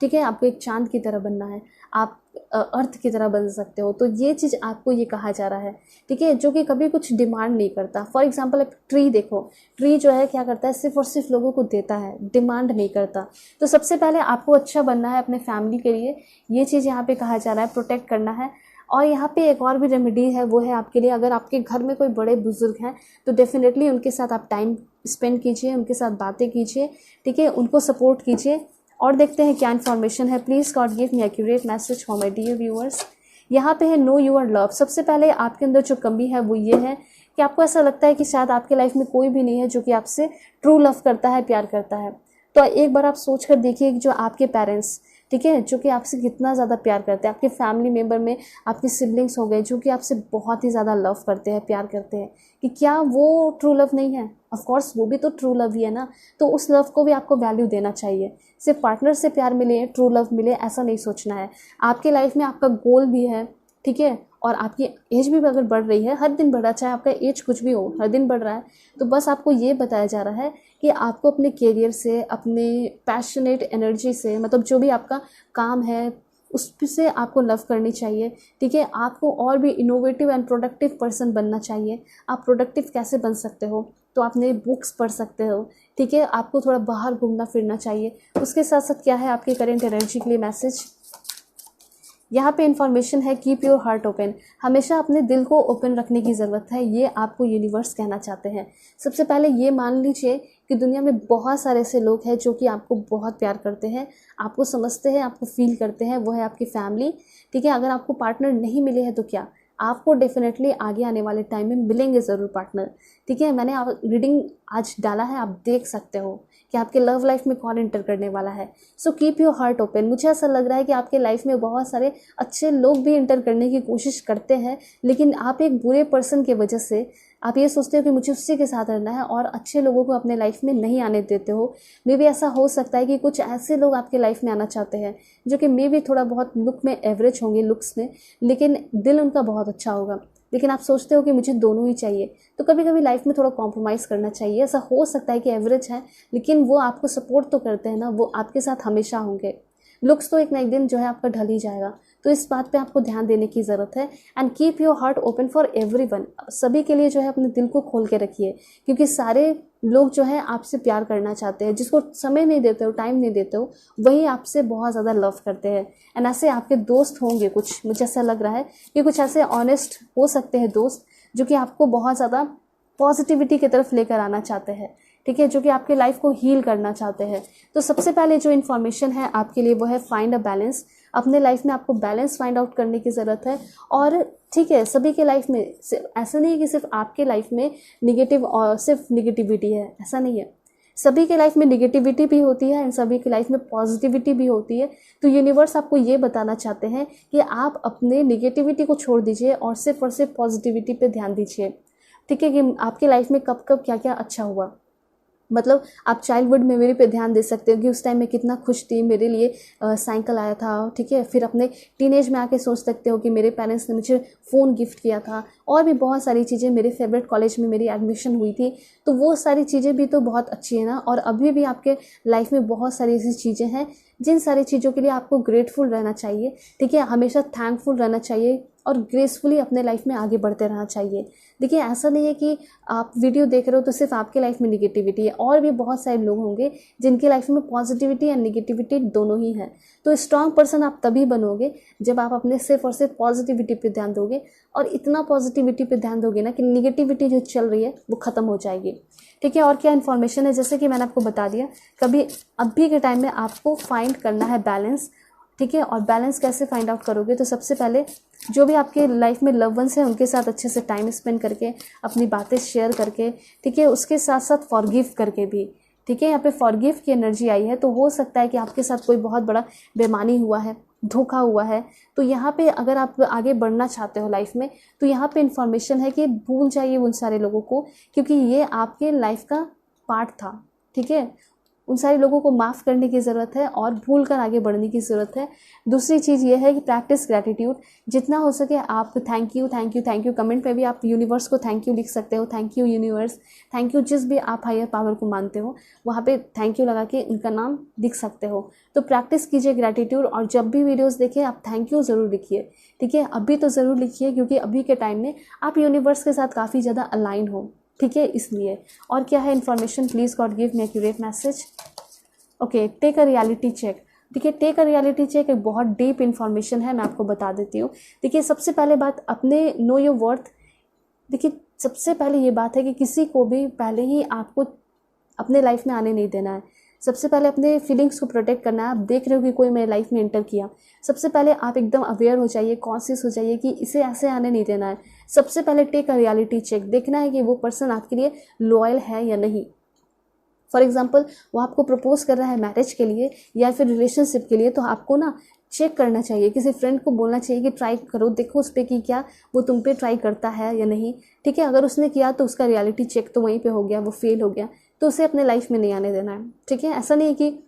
Speaker 1: ठीक है, आपको एक चांद की तरह बनना है, आप अर्थ की तरह बन सकते हो। तो ये चीज़ आपको ये कहा जा रहा है। ठीक है, जो कि कभी कुछ डिमांड नहीं करता। फॉर एग्जांपल एक ट्री देखो, ट्री जो है क्या करता है, सिर्फ और सिर्फ लोगों को देता है, डिमांड नहीं करता। तो सबसे पहले आपको अच्छा बनना है अपने फैमिली के लिए, ये चीज़ यहाँ पे कहा जा रहा है, प्रोटेक्ट करना है। और यहाँ पे एक और भी रेमेडी है, वो है आपके लिए, अगर आपके घर में कोई बड़े बुजुर्ग हैं तो डेफिनेटली उनके साथ आप टाइम स्पेंड कीजिए, उनके साथ बातें कीजिए। ठीक है, उनको सपोर्ट कीजिए। और देखते हैं क्या इन्फॉर्मेशन है। Please God give me accurate message for my dear viewers. यहाँ पे है नो यूर लव। सबसे पहले आपके अंदर जो कमी है वो ये है कि आपको ऐसा लगता है कि शायद आपके लाइफ में कोई भी नहीं है जो कि आपसे ट्रू लव करता है, प्यार करता है। तो एक बार आप सोच कर देखिए कि जो आपके पेरेंट्स, ठीक है, जो कि आपसे कितना ज़्यादा प्यार करते हैं। आपके फैमिली मेम्बर में आपके सिबलिंग्स हो गए जो कि आपसे बहुत ही ज़्यादा लव करते हैं, प्यार करते हैं, कि क्या वो ट्रू लव नहीं है? ऑफ कोर्स वो भी तो ट्रू लव ही है ना। तो उस लव को भी आपको वैल्यू देना चाहिए। सिर्फ पार्टनर से प्यार मिले, ट्रू लव मिले, ऐसा नहीं सोचना है। आपके लाइफ में आपका गोल भी है, ठीक है, और आपकी एज भी अगर बढ़ रही है, हर दिन बढ़ रहा है, चाहे आपका एज कुछ भी हो, हर दिन बढ़ रहा है, तो बस आपको ये बताया जा रहा है कि आपको अपने करियर से, अपने पैशनेट एनर्जी से, मतलब जो भी आपका काम है उससे आपको लव करनी चाहिए, ठीक है। आपको और भी इनोवेटिव एंड प्रोडक्टिव पर्सन बनना चाहिए। आप प्रोडक्टिव कैसे बन सकते हो? तो आप नए बुक्स पढ़ सकते हो, ठीक है। आपको थोड़ा बाहर घूमना फिरना चाहिए। उसके साथ साथ क्या है आपके करेंट एनर्जी के लिए मैसेज? यहाँ पे इन्फॉर्मेशन है, कीप योर हार्ट ओपन। हमेशा अपने दिल को ओपन रखने की ज़रूरत है, ये आपको यूनिवर्स कहना चाहते हैं। सबसे पहले ये मान लीजिए कि दुनिया में बहुत सारे ऐसे लोग हैं जो कि आपको बहुत प्यार करते हैं, आपको समझते हैं, आपको फील करते हैं, वो है आपकी फैमिली, ठीक है। अगर आपको पार्टनर नहीं मिले हैं तो क्या, आपको डेफिनेटली आगे आने वाले टाइम में मिलेंगे ज़रूर पार्टनर, ठीक है। मैंने रीडिंग आज डाला है, आप देख सकते हो कि आपके लव लाइफ में कौन एंटर करने वाला है। So keep your heart open. मुझे ऐसा लग रहा है कि आपके लाइफ में बहुत सारे अच्छे लोग भी एंटर करने की कोशिश करते हैं, लेकिन आप एक बुरे पर्सन की वजह से आप ये सोचते हो कि मुझे उसी के साथ रहना है और अच्छे लोगों को अपने लाइफ में नहीं आने देते हो। मे भी ऐसा हो सकता है कि कुछ ऐसे लोग आपके लाइफ में आना चाहते हैं जो कि मे भी थोड़ा बहुत लुक में एवरेज होंगे, लुक्स में, लेकिन दिल उनका बहुत अच्छा होगा। लेकिन आप सोचते हो कि मुझे दोनों ही चाहिए, तो कभी कभी लाइफ में थोड़ा कॉम्प्रोमाइज़ करना चाहिए। ऐसा हो सकता है कि एवरेज है, लेकिन वो आपको सपोर्ट तो करते हैं ना, वो आपके साथ हमेशा होंगे। लुक्स तो एक ना एक दिन जो है आपका ढल ही जाएगा, तो इस बात पे आपको ध्यान देने की ज़रूरत है। And keep your heart open for everyone. सभी के लिए जो है अपने दिल को खोल के रखिए, क्योंकि सारे लोग जो है आपसे प्यार करना चाहते हैं। जिसको समय नहीं देते हो, टाइम नहीं देते हो, वही आपसे बहुत ज़्यादा लव करते हैं। एंड ऐसे आपके दोस्त होंगे कुछ, मुझे ऐसा लग रहा है कि कुछ ऐसे ऑनेस्ट हो सकते हैं दोस्त जो कि आपको बहुत ज़्यादा पॉजिटिविटी की तरफ लेकर आना चाहते हैं, ठीक है, जो कि आपके लाइफ को हील करना चाहते हैं। तो सबसे पहले जो इन्फॉर्मेशन है आपके लिए वो है फाइंड अ बैलेंस। अपने लाइफ में आपको बैलेंस फाइंड आउट करने की ज़रूरत है। और ठीक है, सभी के लाइफ में ऐसा नहीं है कि सिर्फ आपके लाइफ में निगेटिव और सिर्फ निगेटिविटी है, ऐसा नहीं है। सभी के लाइफ में निगेटिविटी भी होती है एंड सभी के लाइफ में पॉजिटिविटी भी होती है। तो यूनिवर्स आपको ये बताना चाहते हैं कि आप अपने निगेटिविटी को छोड़ दीजिए और सिर्फ पॉजिटिविटी पे ध्यान दीजिए, ठीक है। कि आपके लाइफ में कब कब क्या क्या अच्छा हुआ, मतलब आप चाइल्डहुड मेमोरी पे ध्यान दे सकते हो कि उस टाइम में कितना खुश थी, मेरे लिए साइकिल आया था, ठीक है। फिर अपने टीनेज में आके सोच सकते हो कि मेरे पेरेंट्स ने मुझे फ़ोन गिफ्ट किया था, और भी बहुत सारी चीज़ें, मेरे फेवरेट कॉलेज में मेरी एडमिशन हुई थी। तो वो सारी चीज़ें भी तो बहुत अच्छी है ना। और अभी भी आपके लाइफ में बहुत सारी ऐसी चीज़ें हैं जिन सारी चीज़ों के लिए आपको ग्रेटफुल रहना चाहिए, ठीक है। हमेशा थैंकफुल रहना चाहिए और ग्रेसफुली अपने लाइफ में आगे बढ़ते रहना चाहिए। देखिए, ऐसा नहीं है कि आप वीडियो देख रहे हो तो सिर्फ आपके लाइफ में निगेटिविटी है, और भी बहुत सारे लोग होंगे जिनके लाइफ में पॉजिटिविटी एंड निगेटिविटी दोनों ही है। तो स्ट्रांग पर्सन आप तभी बनोगे जब आप अपने सिर्फ और सिर्फ पॉजिटिविटी पे ध्यान दोगे, और इतना पॉजिटिविटी पे ध्यान दोगे ना कि निगेटिविटी जो चल रही है वो ख़त्म हो जाएगी, ठीक है। और क्या इन्फॉर्मेशन है, जैसे कि मैंने आपको बता दिया, कभी अभी के टाइम में आपको फाइंड करना है बैलेंस, ठीक है। और बैलेंस कैसे फाइंड आउट करोगे, तो सबसे पहले जो भी आपके लाइफ में लव वंस हैं उनके साथ अच्छे से टाइम स्पेंड करके, अपनी बातें शेयर करके, ठीक है। उसके साथ साथ फॉरगिव करके भी, ठीक है। यहाँ पे फॉरगिव की एनर्जी आई है, तो हो सकता है कि आपके साथ कोई बहुत बड़ा बेईमानी हुआ है, धोखा हुआ है। तो यहाँ पे अगर आप आगे बढ़ना चाहते हो लाइफ में, तो यहाँ पे इन्फॉर्मेशन है कि भूल जाइए उन सारे लोगों को, क्योंकि ये आपके लाइफ का पार्ट था, ठीक है। उन सारे लोगों को माफ़ करने की ज़रूरत है और भूल कर आगे बढ़ने की ज़रूरत है। दूसरी चीज़ ये है कि प्रैक्टिस ग्रैटिट्यूड। जितना हो सके आप thank you thank you thank you, comment पे भी आप यूनिवर्स को थैंक यू लिख सकते हो। Thank you universe, thank you जिस भी आप हायर पावर को मानते हो, वहाँ पे थैंक यू लगा के उनका नाम लिख सकते हो। तो प्रैक्टिस कीजिए ग्रैटिट्यूड, और जब भी वीडियोज़ देखें आप थैंक यू ज़रूर लिखिए, ठीक है। अभी तो ज़रूर लिखिए, क्योंकि अभी के टाइम में आप यूनिवर्स के साथ काफ़ी ज़्यादा अलाइन हो, ठीक है, इसलिए। और क्या है information, please God give me accurate message. Okay, take a reality check. देखिए, टेक अ रियलिटी चेक एक बहुत डीप इन्फॉर्मेशन है, मैं आपको बता देती हूँ। देखिए, सबसे पहले बात, अपने नो योर वर्थ। देखिए, सबसे पहले ये बात है कि किसी को भी पहले ही आपको अपने लाइफ में आने नहीं देना है। सबसे पहले अपने फीलिंग्स को प्रोटेक्ट करना है। आप देख रहे हो कि कोई मेरे लाइफ में एंटर किया, सबसे पहले आप एकदम अवेयर हो जाइए, कॉन्शियस हो जाइए कि इसे ऐसे आने नहीं देना है। सबसे पहले टेक अ रियलिटी चेक, देखना है कि वो पर्सन आपके लिए लॉयल है या नहीं। फॉर एग्जाम्पल वो आपको प्रपोज कर रहा है मैरिज के लिए या फिर रिलेशनशिप के लिए, तो आपको ना चेक करना चाहिए, किसी फ्रेंड को बोलना चाहिए कि ट्राई करो, देखो उस पर कि क्या वो तुम पे ट्राई करता है या नहीं। ठीक है, अगर उसने किया तो उसका रियलिटी चेक तो वहीं पे हो गया, वो फेल हो गया, तो उसे अपने लाइफ में नहीं आने देना है। ठीक है, ऐसा नहीं है कि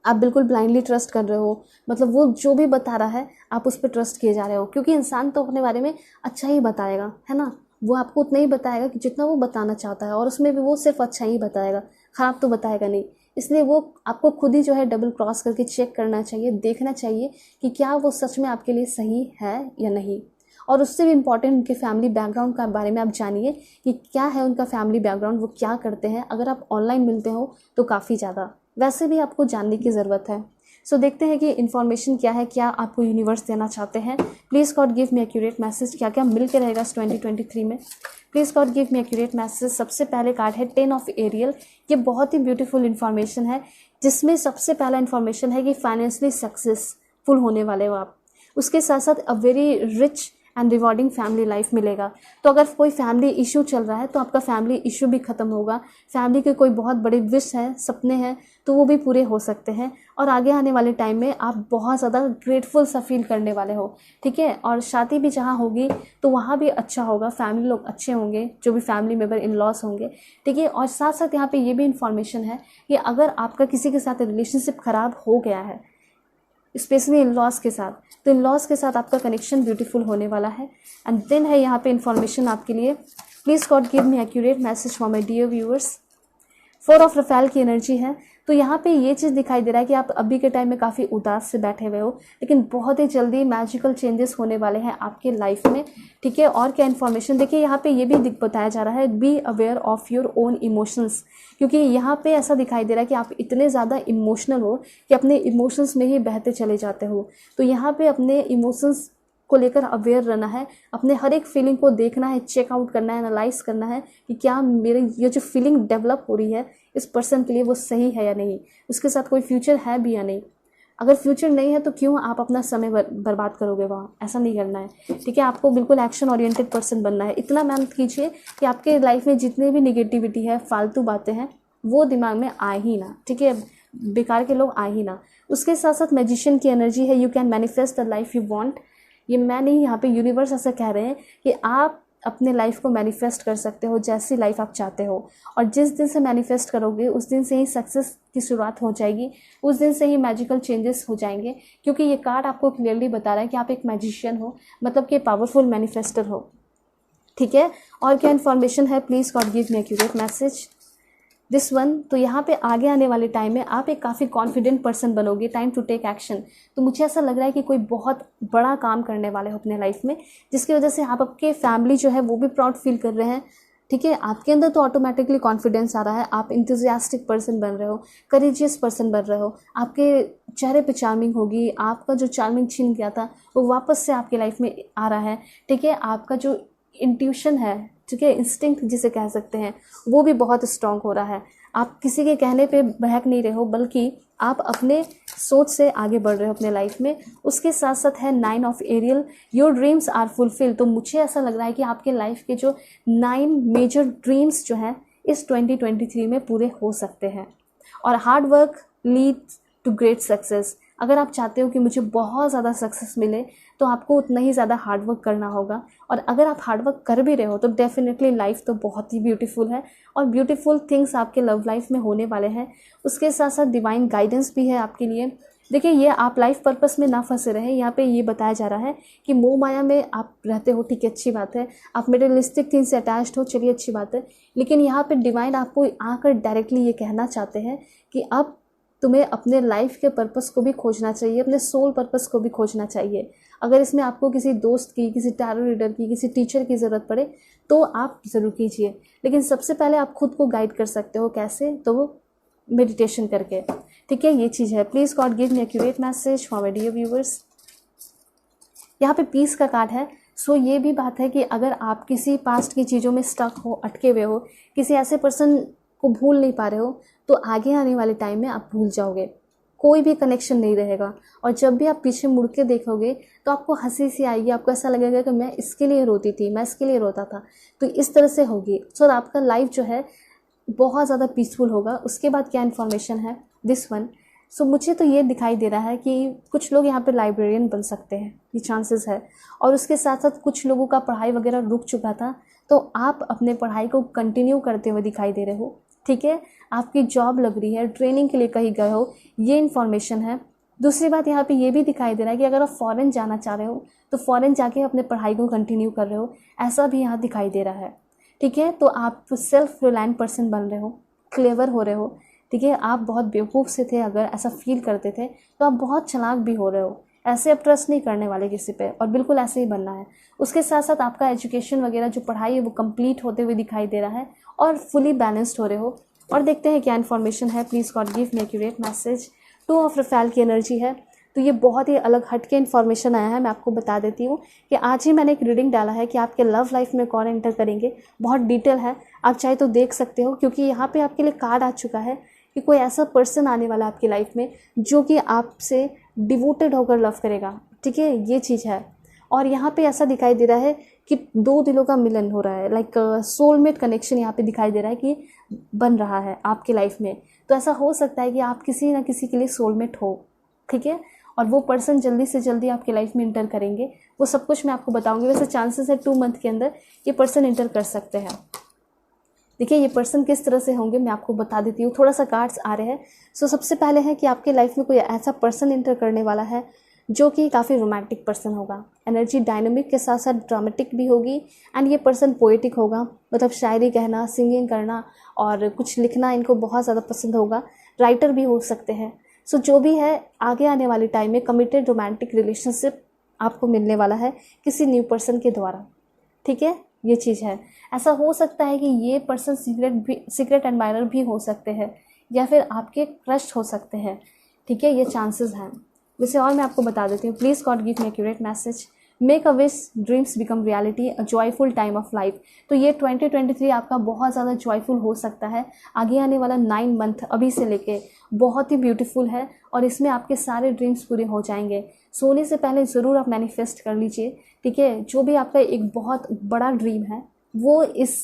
Speaker 1: आप बिल्कुल ब्लाइंडली ट्रस्ट कर रहे हो, मतलब वो जो भी बता रहा है आप उस पर ट्रस्ट किए जा रहे हो, क्योंकि इंसान तो अपने बारे में अच्छा ही बताएगा, है ना। वो आपको उतना ही बताएगा कि जितना वो बताना चाहता है, और उसमें भी वो सिर्फ अच्छा ही बताएगा, खराब तो बताएगा नहीं। इसलिए वो आपको खुद ही जो है डबल क्रॉस करके चेक करना चाहिए, देखना चाहिए कि क्या वो सच में आपके लिए सही है या नहीं। और उससे भी इम्पॉर्टेंट उनके फैमिली बैकग्राउंड का बारे में आप जानिए कि क्या है उनका फैमिली बैकग्राउंड, वो क्या करते हैं। अगर आप ऑनलाइन मिलते हो तो काफ़ी ज़्यादा, वैसे भी आपको जानने की ज़रूरत है। सो देखते हैं कि इन्फॉर्मेशन क्या है, क्या आपको यूनिवर्स देना चाहते हैं। Please God give me accurate message, क्या क्या मिल के रहेगा इस 2023 में। Please God give me accurate message. सबसे पहले कार्ड है 10 ऑफ एरियल। ये बहुत ही ब्यूटीफुल इन्फॉर्मेशन है, जिसमें सबसे पहला इन्फॉर्मेशन है कि फाइनेंशियली सक्सेसफुल होने वाले हो आप। उसके साथ साथ a very rich and rewarding family life मिलेगा। तो अगर कोई फैमिली इशू चल रहा है तो आपका फैमिली इशू भी ख़त्म होगा। फैमिली के कोई बहुत बड़े विश हैं, सपने हैं, तो वो भी पूरे हो सकते हैं। और आगे आने वाले टाइम में आप बहुत ज़्यादा ग्रेटफुल सा फील करने वाले हो। ठीक है, और शादी भी जहाँ होगी तो वहाँ भी अच्छा होगा, फैमिली लोग अच्छे होंगे, जो भी फैमिली मेम्बर इन लॉज होंगे। ठीक है, और साथ साथ यहाँ पे ये भी इन्फॉर्मेशन है कि अगर आपका किसी के साथ रिलेशनशिप ख़राब हो गया है, स्पेशली इन लॉज के साथ, तो इन लॉज के साथ आपका कनेक्शन ब्यूटीफुल होने वाला है। एंड देन है यहाँ पे इन्फॉर्मेशन आपके लिए, please God give me accurate message for my dear viewers. 4 of Raphael की एनर्जी है। तो यहाँ पे ये चीज़ दिखाई दे रहा है कि आप अभी के टाइम में काफ़ी उदास से बैठे हुए हो, लेकिन बहुत ही जल्दी मैजिकल चेंजेस होने वाले हैं आपके लाइफ में। ठीक है, और क्या इन्फॉर्मेशन देखिए, यहाँ पे ये भी बताया जा रहा है, be aware of your own emotions, क्योंकि यहाँ पे ऐसा दिखाई दे रहा है कि आप इतने ज़्यादा इमोशनल हो कि अपने इमोशंस में ही बहते चले जाते हो। तो यहाँ पे अपने इमोशंस को लेकर अवेयर रहना है, अपने हर एक फीलिंग को देखना है, चेकआउट करना है, एनालाइज करना है कि क्या मेरे ये जो फीलिंग डेवलप हो रही है इस पर्सन के लिए वो सही है या नहीं, उसके साथ कोई फ्यूचर है भी या नहीं। अगर फ्यूचर नहीं है तो क्यों आप अपना समय बर्बाद करोगे वहाँ, ऐसा नहीं करना है। ठीक है, आपको बिल्कुल एक्शन ओरिएंटेड पर्सन बनना है। इतना मेहनत कीजिए कि आपके लाइफ में जितने भी निगेटिविटी है, फालतू बातें हैं, वो दिमाग में आए ही ना। ठीक है, बेकार के लोग आए ही ना। उसके साथ साथ मैजिशियन की एनर्जी है, you can manifest the life you want. ये मैं नहीं, यहाँ पे यूनिवर्स ऐसा कह रहे हैं कि आप अपने लाइफ को मैनिफेस्ट कर सकते हो, जैसी लाइफ आप चाहते हो। और जिस दिन से मैनिफेस्ट करोगे उस दिन से ही सक्सेस की शुरुआत हो जाएगी, उस दिन से ही मैजिकल चेंजेस हो जाएंगे, क्योंकि ये कार्ड आपको क्लियरली बता रहा है कि आप एक मैजिशियन हो, मतलब कि पावरफुल मैनिफेस्टर हो। ठीक है, और क्या इन्फॉर्मेशन है, please God give me accurate message this one. तो यहाँ पे आगे आने वाले टाइम में आप एक काफ़ी कॉन्फिडेंट पर्सन बनोगे, टाइम टू टेक एक्शन। तो मुझे ऐसा लग रहा है कि कोई बहुत बड़ा काम करने वाले हो अपने लाइफ में, जिसकी वजह से आप आपके फैमिली जो है वो भी प्राउड फील कर रहे हैं। ठीक है, आपके अंदर तो ऑटोमेटिकली कॉन्फिडेंस आ रहा है, आप इंथुजियास्टिक पर्सन बन रहे हो, करेजियस पर्सन बन रहे हो, आपके चेहरे पे चार्मिंग होगी, आपका जो चार्मिंग छीन गया था वो वापस से आपके लाइफ में आ रहा है। ठीक है, आपका जो इंट्यूशन है, ठीक है, इंस्टिंक्ट जिसे कह सकते हैं, वो भी बहुत स्ट्रांग हो रहा है। आप किसी के कहने पे बहक नहीं रहे हो, बल्कि आप अपने सोच से आगे बढ़ रहे हो अपने लाइफ में। उसके साथ साथ है 9 of Ariel, your dreams are fulfil. तो मुझे ऐसा लग रहा है कि आपके लाइफ के जो 9 मेजर ड्रीम्स जो हैं इस 2023 में पूरे हो सकते हैं। और hard work leads to great success. अगर आप चाहते हो कि मुझे बहुत ज़्यादा सक्सेस मिले तो आपको उतना ही ज़्यादा हार्डवर्क करना होगा। और अगर आप हार्डवर्क कर भी रहे हो तो डेफिनेटली लाइफ तो बहुत ही ब्यूटीफुल है, और ब्यूटीफुल थिंग्स आपके लव लाइफ में होने वाले हैं। उसके साथ साथ डिवाइन गाइडेंस भी है आपके लिए। देखिए, ये आप लाइफ पर्पस में ना फंसे रहे। यहाँ पे ये बताया जा रहा है कि मोह माया में आप रहते हो, ठीक है, अच्छी बात है, आप मटेरियलिस्टिक थिंग से अटैच्ड हो, चलिए अच्छी बात है। लेकिन यहाँ पे डिवाइन आपको आकर डायरेक्टली ये कहना चाहते हैं कि अब तुम्हें अपने लाइफ के पर्पस को भी खोजना चाहिए, अपने सोल पर्पस को भी खोजना चाहिए। अगर इसमें आपको किसी दोस्त की, किसी टैरो रीडर की, किसी टीचर की ज़रूरत पड़े तो आप ज़रूर कीजिए, लेकिन सबसे पहले आप खुद को गाइड कर सकते हो। कैसे? तो वो मेडिटेशन करके। ठीक है, ये चीज़ है। Please God give me accurate message for my dear viewers. यहाँ पे पीस का कार्ड है। सो ये भी बात है कि अगर आप किसी पास्ट की चीज़ों में स्टक हो, अटके हुए हो, किसी ऐसे पर्सन को भूल नहीं पा रहे हो, तो आगे आने वाले टाइम में आप भूल जाओगे, कोई भी कनेक्शन नहीं रहेगा। और जब भी आप पीछे मुड़ के देखोगे तो आपको हंसी सी आएगी, आपको ऐसा लगेगा कि मैं इसके लिए रोती थी, मैं इसके लिए रोता था। तो इस तरह से होगी। सो आपका लाइफ जो है बहुत ज़्यादा पीसफुल होगा। उसके बाद क्या इन्फॉर्मेशन है, दिस वन। सो मुझे तो ये दिखाई दे रहा है कि कुछ लोग यहाँ पे लाइब्रेरियन बन सकते हैं, ये चांसेस है। और उसके साथ साथ कुछ लोगों का पढ़ाई वगैरह रुक चुका था, तो आप अपने पढ़ाई को कंटिन्यू करते हुए दिखाई दे रहे हो। ठीक है, आपकी जॉब लग रही है, ट्रेनिंग के लिए कहीं गए हो, ये इन्फॉर्मेशन है। दूसरी बात यहाँ पे ये भी दिखाई दे रहा है कि अगर आप फॉरेन जाना चाह रहे हो तो फॉरेन जाके अपने पढ़ाई को कंटिन्यू कर रहे हो, ऐसा भी यहाँ दिखाई दे रहा है। ठीक है, तो आप सेल्फ रिलायंट पर्सन बन रहे हो, क्लेवर हो रहे हो। ठीक है, आप बहुत बेवकूफ़ से थे, अगर ऐसा फील करते थे तो आप बहुत चालाक भी हो रहे हो। ऐसे अब ट्रस्ट नहीं करने वाले किसी पे, और बिल्कुल ऐसे ही बनना है। उसके साथ साथ आपका एजुकेशन वगैरह जो पढ़ाई है वो कंप्लीट होते हुए दिखाई दे रहा है, और फुली बैलेंस्ड हो रहे हो। और देखते हैं क्या इन्फॉर्मेशन है। Please God give me accurate message. 2 of Raphael की एनर्जी है, तो ये बहुत ही अलग हट के इन्फॉर्मेशन आया है। मैं आपको बता देती हूँ कि आज ही मैंने एक रीडिंग डाला है कि आपके लव लाइफ में कौन एंटर करेंगे। बहुत डिटेल है, आप चाहे तो देख सकते हो, क्योंकि यहाँ पे आपके लिए कार्ड आ चुका है कि कोई ऐसा पर्सन आने वाला है आपकी लाइफ में जो कि आपसे डिवोटेड होकर लव करेगा। ठीक है, ये चीज़ है। और यहाँ पे ऐसा दिखाई दे रहा है कि 2 दिलों का मिलन हो रहा है, लाइक सोलमेट कनेक्शन यहाँ पे दिखाई दे रहा है कि बन रहा है आपकी लाइफ में। तो ऐसा हो सकता है कि आप किसी ना किसी के लिए सोलमेट हो। ठीक है, और वो पर्सन जल्दी से जल्दी आपकी लाइफ में इंटर करेंगे, वो सब कुछ मैं आपको बताऊंगी। वैसे चांसेस है 2 मंथ के अंदर ये पर्सन इंटर कर सकते हैं। देखिए, ये पर्सन किस तरह से होंगे मैं आपको बता देती हूँ। थोड़ा सा कार्ड्स आ रहे हैं। सो सबसे पहले है कि आपके लाइफ में कोई ऐसा पर्सन इंटर करने वाला है जो कि काफ़ी रोमांटिक पर्सन होगा। एनर्जी डायनामिक के साथ साथ ड्रामेटिक भी होगी। एंड ये पर्सन पोएटिक होगा, मतलब शायरी कहना, सिंगिंग करना और कुछ लिखना इनको बहुत ज़्यादा पसंद होगा। राइटर भी हो सकते हैं। सो जो भी है, आगे आने वाले टाइम में कमिटेड रोमांटिक रिलेशनशिप आपको मिलने वाला है किसी न्यू पर्सन के द्वारा। ठीक है, ये चीज़ है। ऐसा हो सकता है कि ये पर्सन सीक्रेट एडमायरर भी हो सकते हैं, या फिर आपके क्रश हो सकते हैं। ठीक है, ये चांसेस हैं। वैसे और मैं आपको बता देती हूँ। Please God give me accurate message. Make a wish, dreams become reality, a joyful time of life. तो ये 2023 आपका बहुत ज़्यादा जॉयफुल हो सकता है। आगे आने वाला 9 मंथ अभी से लेके बहुत ही ब्यूटीफुल है, और इसमें आपके सारे ड्रीम्स पूरे हो जाएंगे। सोने से पहले ज़रूर आप मैनिफेस्ट कर लीजिए। ठीक है, जो भी आपका एक बहुत बड़ा ड्रीम है वो इस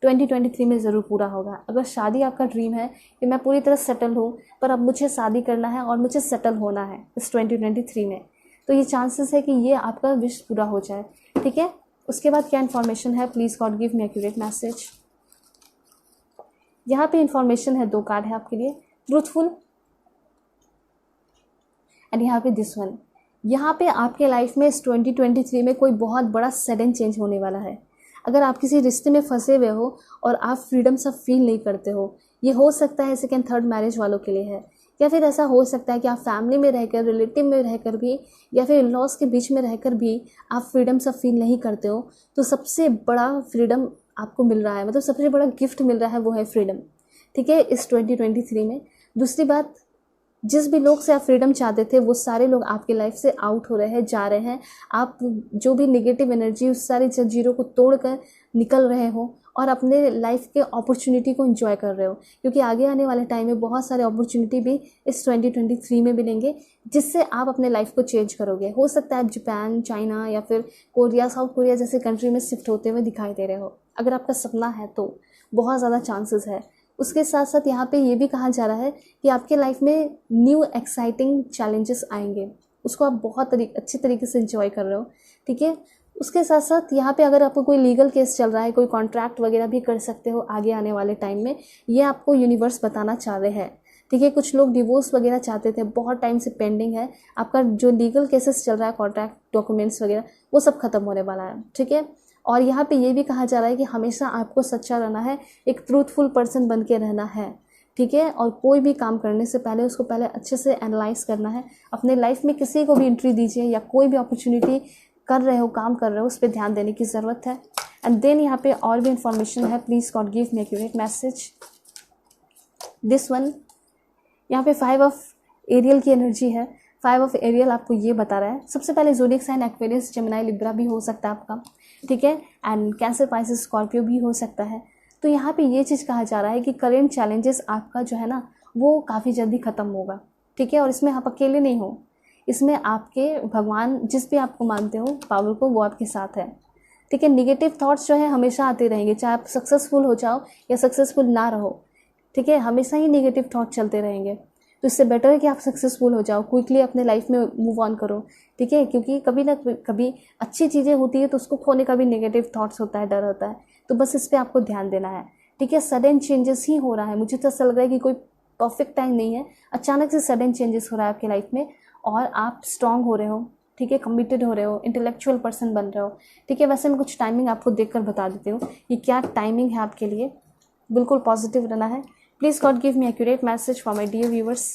Speaker 1: 2023 में ज़रूर पूरा होगा। अगर शादी आपका ड्रीम है कि मैं पूरी तरह सेटल हूँ, पर अब मुझे शादी करना है और मुझे सेटल होना है इस 2023 में, तो ये चांसेस है कि ये आपका विश पूरा हो जाए। ठीक है, उसके बाद क्या इन्फॉर्मेशन है। Please God give me accurate message. यहाँ पे इन्फॉर्मेशन है, 2 कार्ड है आपके लिए, ट्रूथफुल एंड यहाँ पे दिस वन। यहाँ पे आपके लाइफ में इस 2023 में कोई बहुत बड़ा सडन चेंज होने वाला है। अगर आप किसी रिश्ते में फंसे हुए हो और आप फ्रीडम सा फील नहीं करते हो, ये हो सकता है 2nd 3rd मैरिज वालों के लिए है। या फिर ऐसा हो सकता है कि आप फैमिली में रहकर, रिलेटिव में रहकर भी, या फिर लॉस के बीच में रहकर भी आप फ्रीडम सा फील नहीं करते हो, तो सबसे बड़ा फ्रीडम आपको मिल रहा है, मतलब सबसे बड़ा गिफ्ट मिल रहा है, वो है फ्रीडम। ठीक है, इस 2023 में। दूसरी बात, जिस भी लोग से आप फ्रीडम चाहते थे वो सारे लोग आपके लाइफ से आउट हो रहे हैं, जा रहे हैं। आप जो भी नेगेटिव एनर्जी, उस सारी जंजीरों को तोड़कर निकल रहे हो और अपने लाइफ के अपॉर्चुनिटी को एंजॉय कर रहे हो, क्योंकि आगे आने वाले टाइम में बहुत सारे अपॉर्चुनिटी भी इस 2023 में मिलेंगे, जिससे आप अपने लाइफ को चेंज करोगे। हो सकता है आप जापान, चाइना या फिर कोरिया, साउथ कोरिया जैसे कंट्री में शिफ्ट होते हुए दिखाई दे रहे हो। अगर आपका सपना है तो बहुत ज़्यादा चांसेस है। उसके साथ साथ यहाँ पे ये भी कहा जा रहा है कि आपके लाइफ में न्यू एक्साइटिंग चैलेंजेस आएंगे, उसको आप बहुत अच्छी तरीके से एंजॉय कर रहे हो। ठीक है, उसके साथ साथ यहाँ पे अगर आपको कोई लीगल केस चल रहा है, कोई कॉन्ट्रैक्ट वगैरह भी कर सकते हो आगे आने वाले टाइम में, ये आपको यूनिवर्स बताना चाह रहे हैं। ठीक है, कुछ लोग डिवोर्स वगैरह चाहते थे, बहुत टाइम से पेंडिंग है, आपका जो लीगल केसेस चल रहा है, कॉन्ट्रैक्ट डॉक्यूमेंट्स वगैरह, वो सब खत्म होने वाला है। ठीक है, और यहाँ पे ये भी कहा जा रहा है कि हमेशा आपको सच्चा रहना है, एक ट्रूथफुल पर्सन बन के रहना है। ठीक है, और कोई भी काम करने से पहले उसको पहले अच्छे से एनालाइज करना है। अपने लाइफ में किसी को भी एंट्री दीजिए या कोई भी अपॉर्चुनिटी कर रहे हो, काम कर रहे हो, उस पर ध्यान देने की ज़रूरत है। एंड देन यहाँ पे और भी इंफॉर्मेशन है। Please God give me accurate message. This one, यहाँ पे 5 ऑफ एरियल की एनर्जी है। 5 ऑफ एरियल आपको ये बता रहा है, सबसे पहले zodiac sign Aquarius, Gemini, Libra भी हो सकता है आपका। ठीक है, एंड कैंसर, पाइसेस, स्कॉर्पियो भी हो सकता है। तो यहाँ पे ये चीज़ कहा जा रहा है कि करेंट चैलेंजेस आपका जो है ना वो काफ़ी जल्दी ख़त्म होगा। ठीक है, और इसमें आप अकेले नहीं हो, इसमें आपके भगवान, जिस भी आपको मानते हो पावर को, वो आपके साथ है। ठीक है। निगेटिव थॉट्स जो है हमेशा आते रहेंगे, चाहे आप सक्सेसफुल हो जाओ या सक्सेसफुल ना रहो, ठीक है, हमेशा ही निगेटिव थॉट चलते रहेंगे। तो इससे बेटर है कि आप सक्सेसफुल हो जाओ, क्विकली अपने लाइफ में मूव ऑन करो, ठीक है, क्योंकि कभी ना कभी अच्छी चीज़ें होती है तो उसको खोने का भी नेगेटिव थॉट्स होता है, डर होता है। तो बस इस पर आपको ध्यान देना है, ठीक है। सडन चेंजेस ही हो रहा है, मुझे तो ऐसा लग रहा है कि कोई परफेक्ट टाइम नहीं है, अचानक से सडन चेंजेस हो रहा है आपकी लाइफ में, और आप स्ट्रांग हो रहे हो, ठीक है, कमिटेड हो रहे हो, इंटेलेक्चुअल पर्सन बन रहे हो, ठीक है। वैसे मैं कुछ टाइमिंग आपको देखकर बता देती हूँ कि क्या टाइमिंग है आपके लिए। बिल्कुल पॉजिटिव रहना है। Please God give me accurate message for my dear viewers.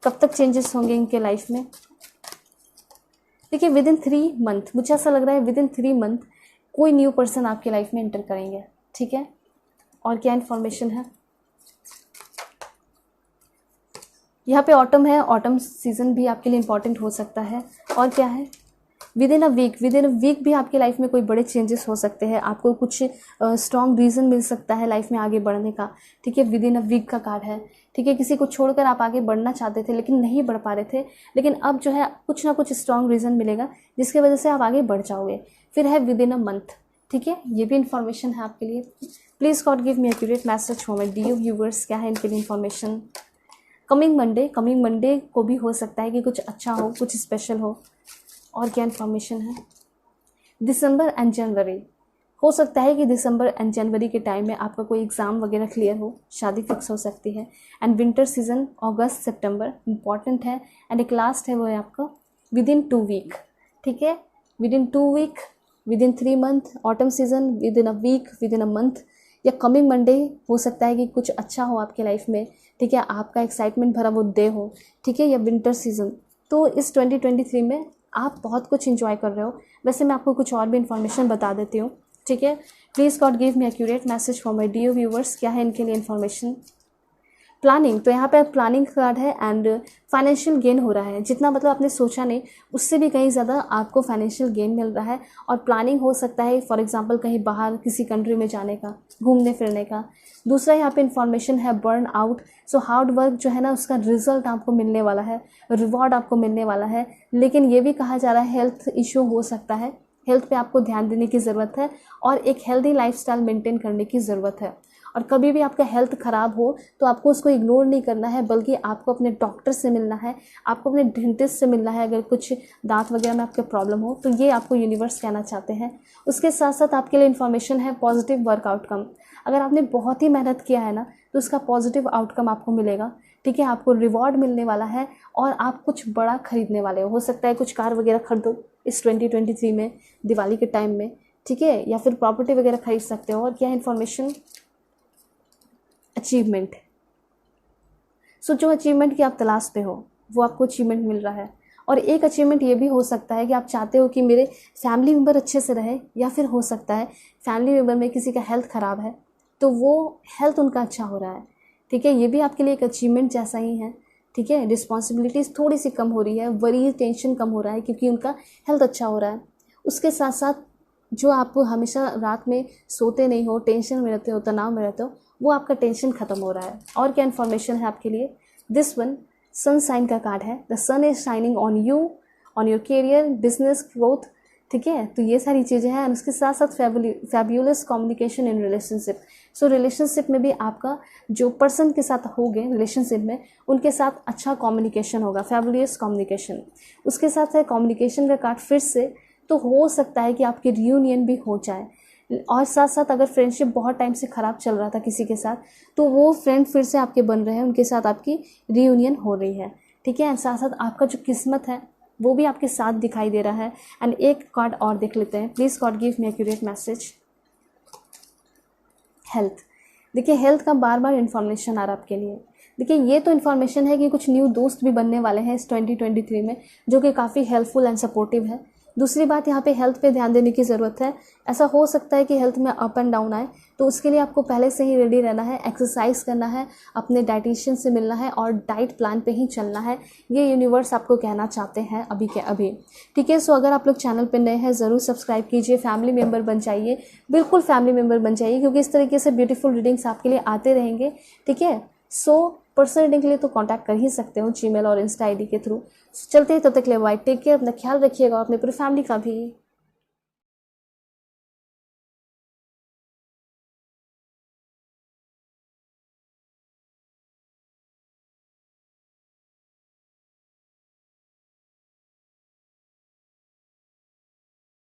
Speaker 1: कब तक चेंजेस होंगे इनके लाइफ में? देखिए विद इन 3 मंथ, मुझे ऐसा लग रहा है विद इन 3 मंथ कोई न्यू पर्सन आपकी लाइफ में एंटर करेंगे, ठीक है। और क्या इन्फॉर्मेशन है यहाँ पे? ऑटम है, ऑटम सीजन भी आपके लिए इंपॉर्टेंट हो सकता है। और क्या है? विद इन अ वीक भी आपकी लाइफ में कोई बड़े चेंजेस हो सकते हैं, आपको कुछ स्ट्रॉन्ग रीज़न मिल सकता है लाइफ में आगे बढ़ने का, ठीक है। विद इन अ वीक का कार्ड है, ठीक है। किसी को छोड़कर आप आगे बढ़ना चाहते थे लेकिन नहीं बढ़ पा रहे थे, लेकिन अब जो है कुछ ना कुछ स्ट्रॉन्ग रीज़न मिलेगा जिसकी वजह से आप आगे बढ़ जाओगे। फिर है विद इन अ मंथ, ठीक है, ये भी इन्फॉर्मेशन है आपके लिए। Please God give me accurate message for my dear viewers. क्या है इनके लिए इन्फॉर्मेशन? कमिंग मंडे को भी हो सकता है कि कुछ अच्छा हो, कुछ स्पेशल हो। और क्या इन्फॉर्मेशन है? दिसंबर एंड जनवरी, हो सकता है कि दिसंबर एंड जनवरी के टाइम में आपका कोई एग्ज़ाम वगैरह क्लियर हो, शादी फिक्स हो सकती है। And winter season August September important है। एंड एक लास्ट है, वो है आपका विद इन 2 वीक, ठीक है। Within 2 week, within 3 month, autumn season, within a week, within a month, या कमिंग मंडे हो सकता है कि कुछ अच्छा हो आपके लाइफ में, ठीक है, आपका एक्साइटमेंट भरा वो डे हो, ठीक है, या विंटर सीजन। तो इस 2023 में आप बहुत कुछ इंजॉय कर रहे हो। वैसे मैं आपको कुछ और भी इन्फॉर्मेशन बता देती हूँ, ठीक है। Please God give me accurate message for my dear viewers. क्या है इनके लिए इन्फॉर्मेशन? प्लानिंग, तो यहाँ पे प्लानिंग कार्ड है एंड फाइनेंशियल गेन हो रहा है, जितना मतलब आपने सोचा नहीं उससे भी कहीं ज़्यादा आपको फाइनेंशियल गेन मिल रहा है। और प्लानिंग हो सकता है फॉर एग्जांपल कहीं बाहर किसी कंट्री में जाने का, घूमने फिरने का। दूसरा यहाँ पे इन्फॉर्मेशन है burn out, so hard work जो है ना उसका रिजल्ट आपको मिलने वाला है, रिवॉर्ड आपको मिलने वाला है। लेकिन ये भी कहा जा रहा है हेल्थ इशू हो सकता है, हेल्थ पे आपको ध्यान देने की ज़रूरत है और एक हेल्दी लाइफस्टाइल मेंटेन करने की ज़रूरत है। और कभी भी आपका हेल्थ ख़राब हो तो आपको उसको इग्नोर नहीं करना है, बल्कि आपको अपने डॉक्टर से मिलना है, आपको अपने डेंटिस्ट से मिलना है अगर कुछ दांत वगैरह में आपके प्रॉब्लम हो तो। ये आपको यूनिवर्स कहना चाहते हैं। उसके साथ साथ आपके लिए इन्फॉर्मेशन है पॉजिटिव वर्क आउटकम। अगर आपने बहुत ही मेहनत किया है ना तो उसका पॉजिटिव आउटकम आपको मिलेगा, ठीक है। आपको रिवॉर्ड मिलने वाला है और आप कुछ बड़ा खरीदने वाले हो सकता है कुछ कार वगैरह खरीदो इस 2023 में, दिवाली के टाइम में, ठीक है, या फिर प्रॉपर्टी वगैरह खरीद सकते हो। और क्या इन्फॉर्मेशन? अचीवमेंट। सो जो अचीवमेंट की आप तलाश पे हो वो आपको अचीवमेंट मिल रहा है। और एक अचीवमेंट ये भी हो सकता है कि आप चाहते हो कि मेरे फैमिली मेम्बर अच्छे से रहे, या फिर हो सकता है फैमिली मेम्बर में किसी का हेल्थ ख़राब है तो वो हेल्थ उनका अच्छा हो रहा है, ठीक है। ये भी आपके लिए एक अचीवमेंट जैसा ही है, ठीक है। रिस्पॉन्सिबिलिटीज़ थोड़ी सी कम हो रही है, वरी टेंशन कम हो रहा है क्योंकि उनका हेल्थ अच्छा हो रहा है। उसके साथ साथ जो आप हमेशा रात में सोते नहीं हो, टेंशन में रहते हो, तनाव में रहते हो, वो आपका टेंशन खत्म हो रहा है। और क्या इन्फॉर्मेशन है आपके लिए? दिस वन सन साइन का कार्ड है। The sun is shining on you, on your career, business growth, ठीक है। तो ये सारी चीज़ें हैं। और उसके साथ साथ fabulous communication in relationship. So relationship में भी आपका जो पर्सन के साथ होगे रिलेशनशिप में उनके साथ अच्छा कम्युनिकेशन होगा, फैब्यूलस कम्युनिकेशन। उसके साथ है कम्युनिकेशन का कार्ड फिर से, तो हो सकता है कि आपकी रियूनियन भी हो जाए। और साथ साथ अगर फ्रेंडशिप बहुत टाइम से ख़राब चल रहा था किसी के साथ तो वो फ्रेंड फिर से आपके बन रहे हैं, उनके साथ आपकी रियूनियन हो रही है, ठीक है। साथ साथ आपका जो किस्मत है वो भी आपके साथ दिखाई दे रहा है। एंड एक कार्ड और देख लेते हैं। Please God give me accurate message. Health, देखिए हेल्थ का बार बार इन्फॉर्मेशन आ रहा है आपके लिए। देखिए ये तो इन्फॉर्मेशन है कि कुछ न्यू दोस्त भी बनने वाले हैं इस 2023 में जो कि काफ़ी हेल्पफुल एंड सपोर्टिव है। दूसरी बात यहाँ पे हेल्थ पे ध्यान देने की ज़रूरत है। ऐसा हो सकता है कि हेल्थ में अप एंड डाउन आए, तो उसके लिए आपको पहले से ही रेडी रहना है, एक्सरसाइज करना है, अपने डाइटिशियन से मिलना है और डाइट प्लान पे ही चलना है। ये यूनिवर्स आपको कहना चाहते हैं अभी के अभी, ठीक है। सो अगर आप लोग चैनल पे नए हैं ज़रूर सब्सक्राइब कीजिए, फैमिली मेम्बर बन जाइए, बिल्कुल फैमिली मेम्बर बन जाइए, क्योंकि इस तरीके से ब्यूटीफुल रीडिंग्स आपके लिए आते रहेंगे, ठीक है। सो पर्सनल रीडिंग के लिए तो कांटेक्ट कर ही सकते हो जीमेल और इंस्टा आईडी के थ्रू। चलते हैं, तब तक ले बाय, टेक केयर, अपना ख्याल रखिएगा, अपने पूरी फैमिली का भी।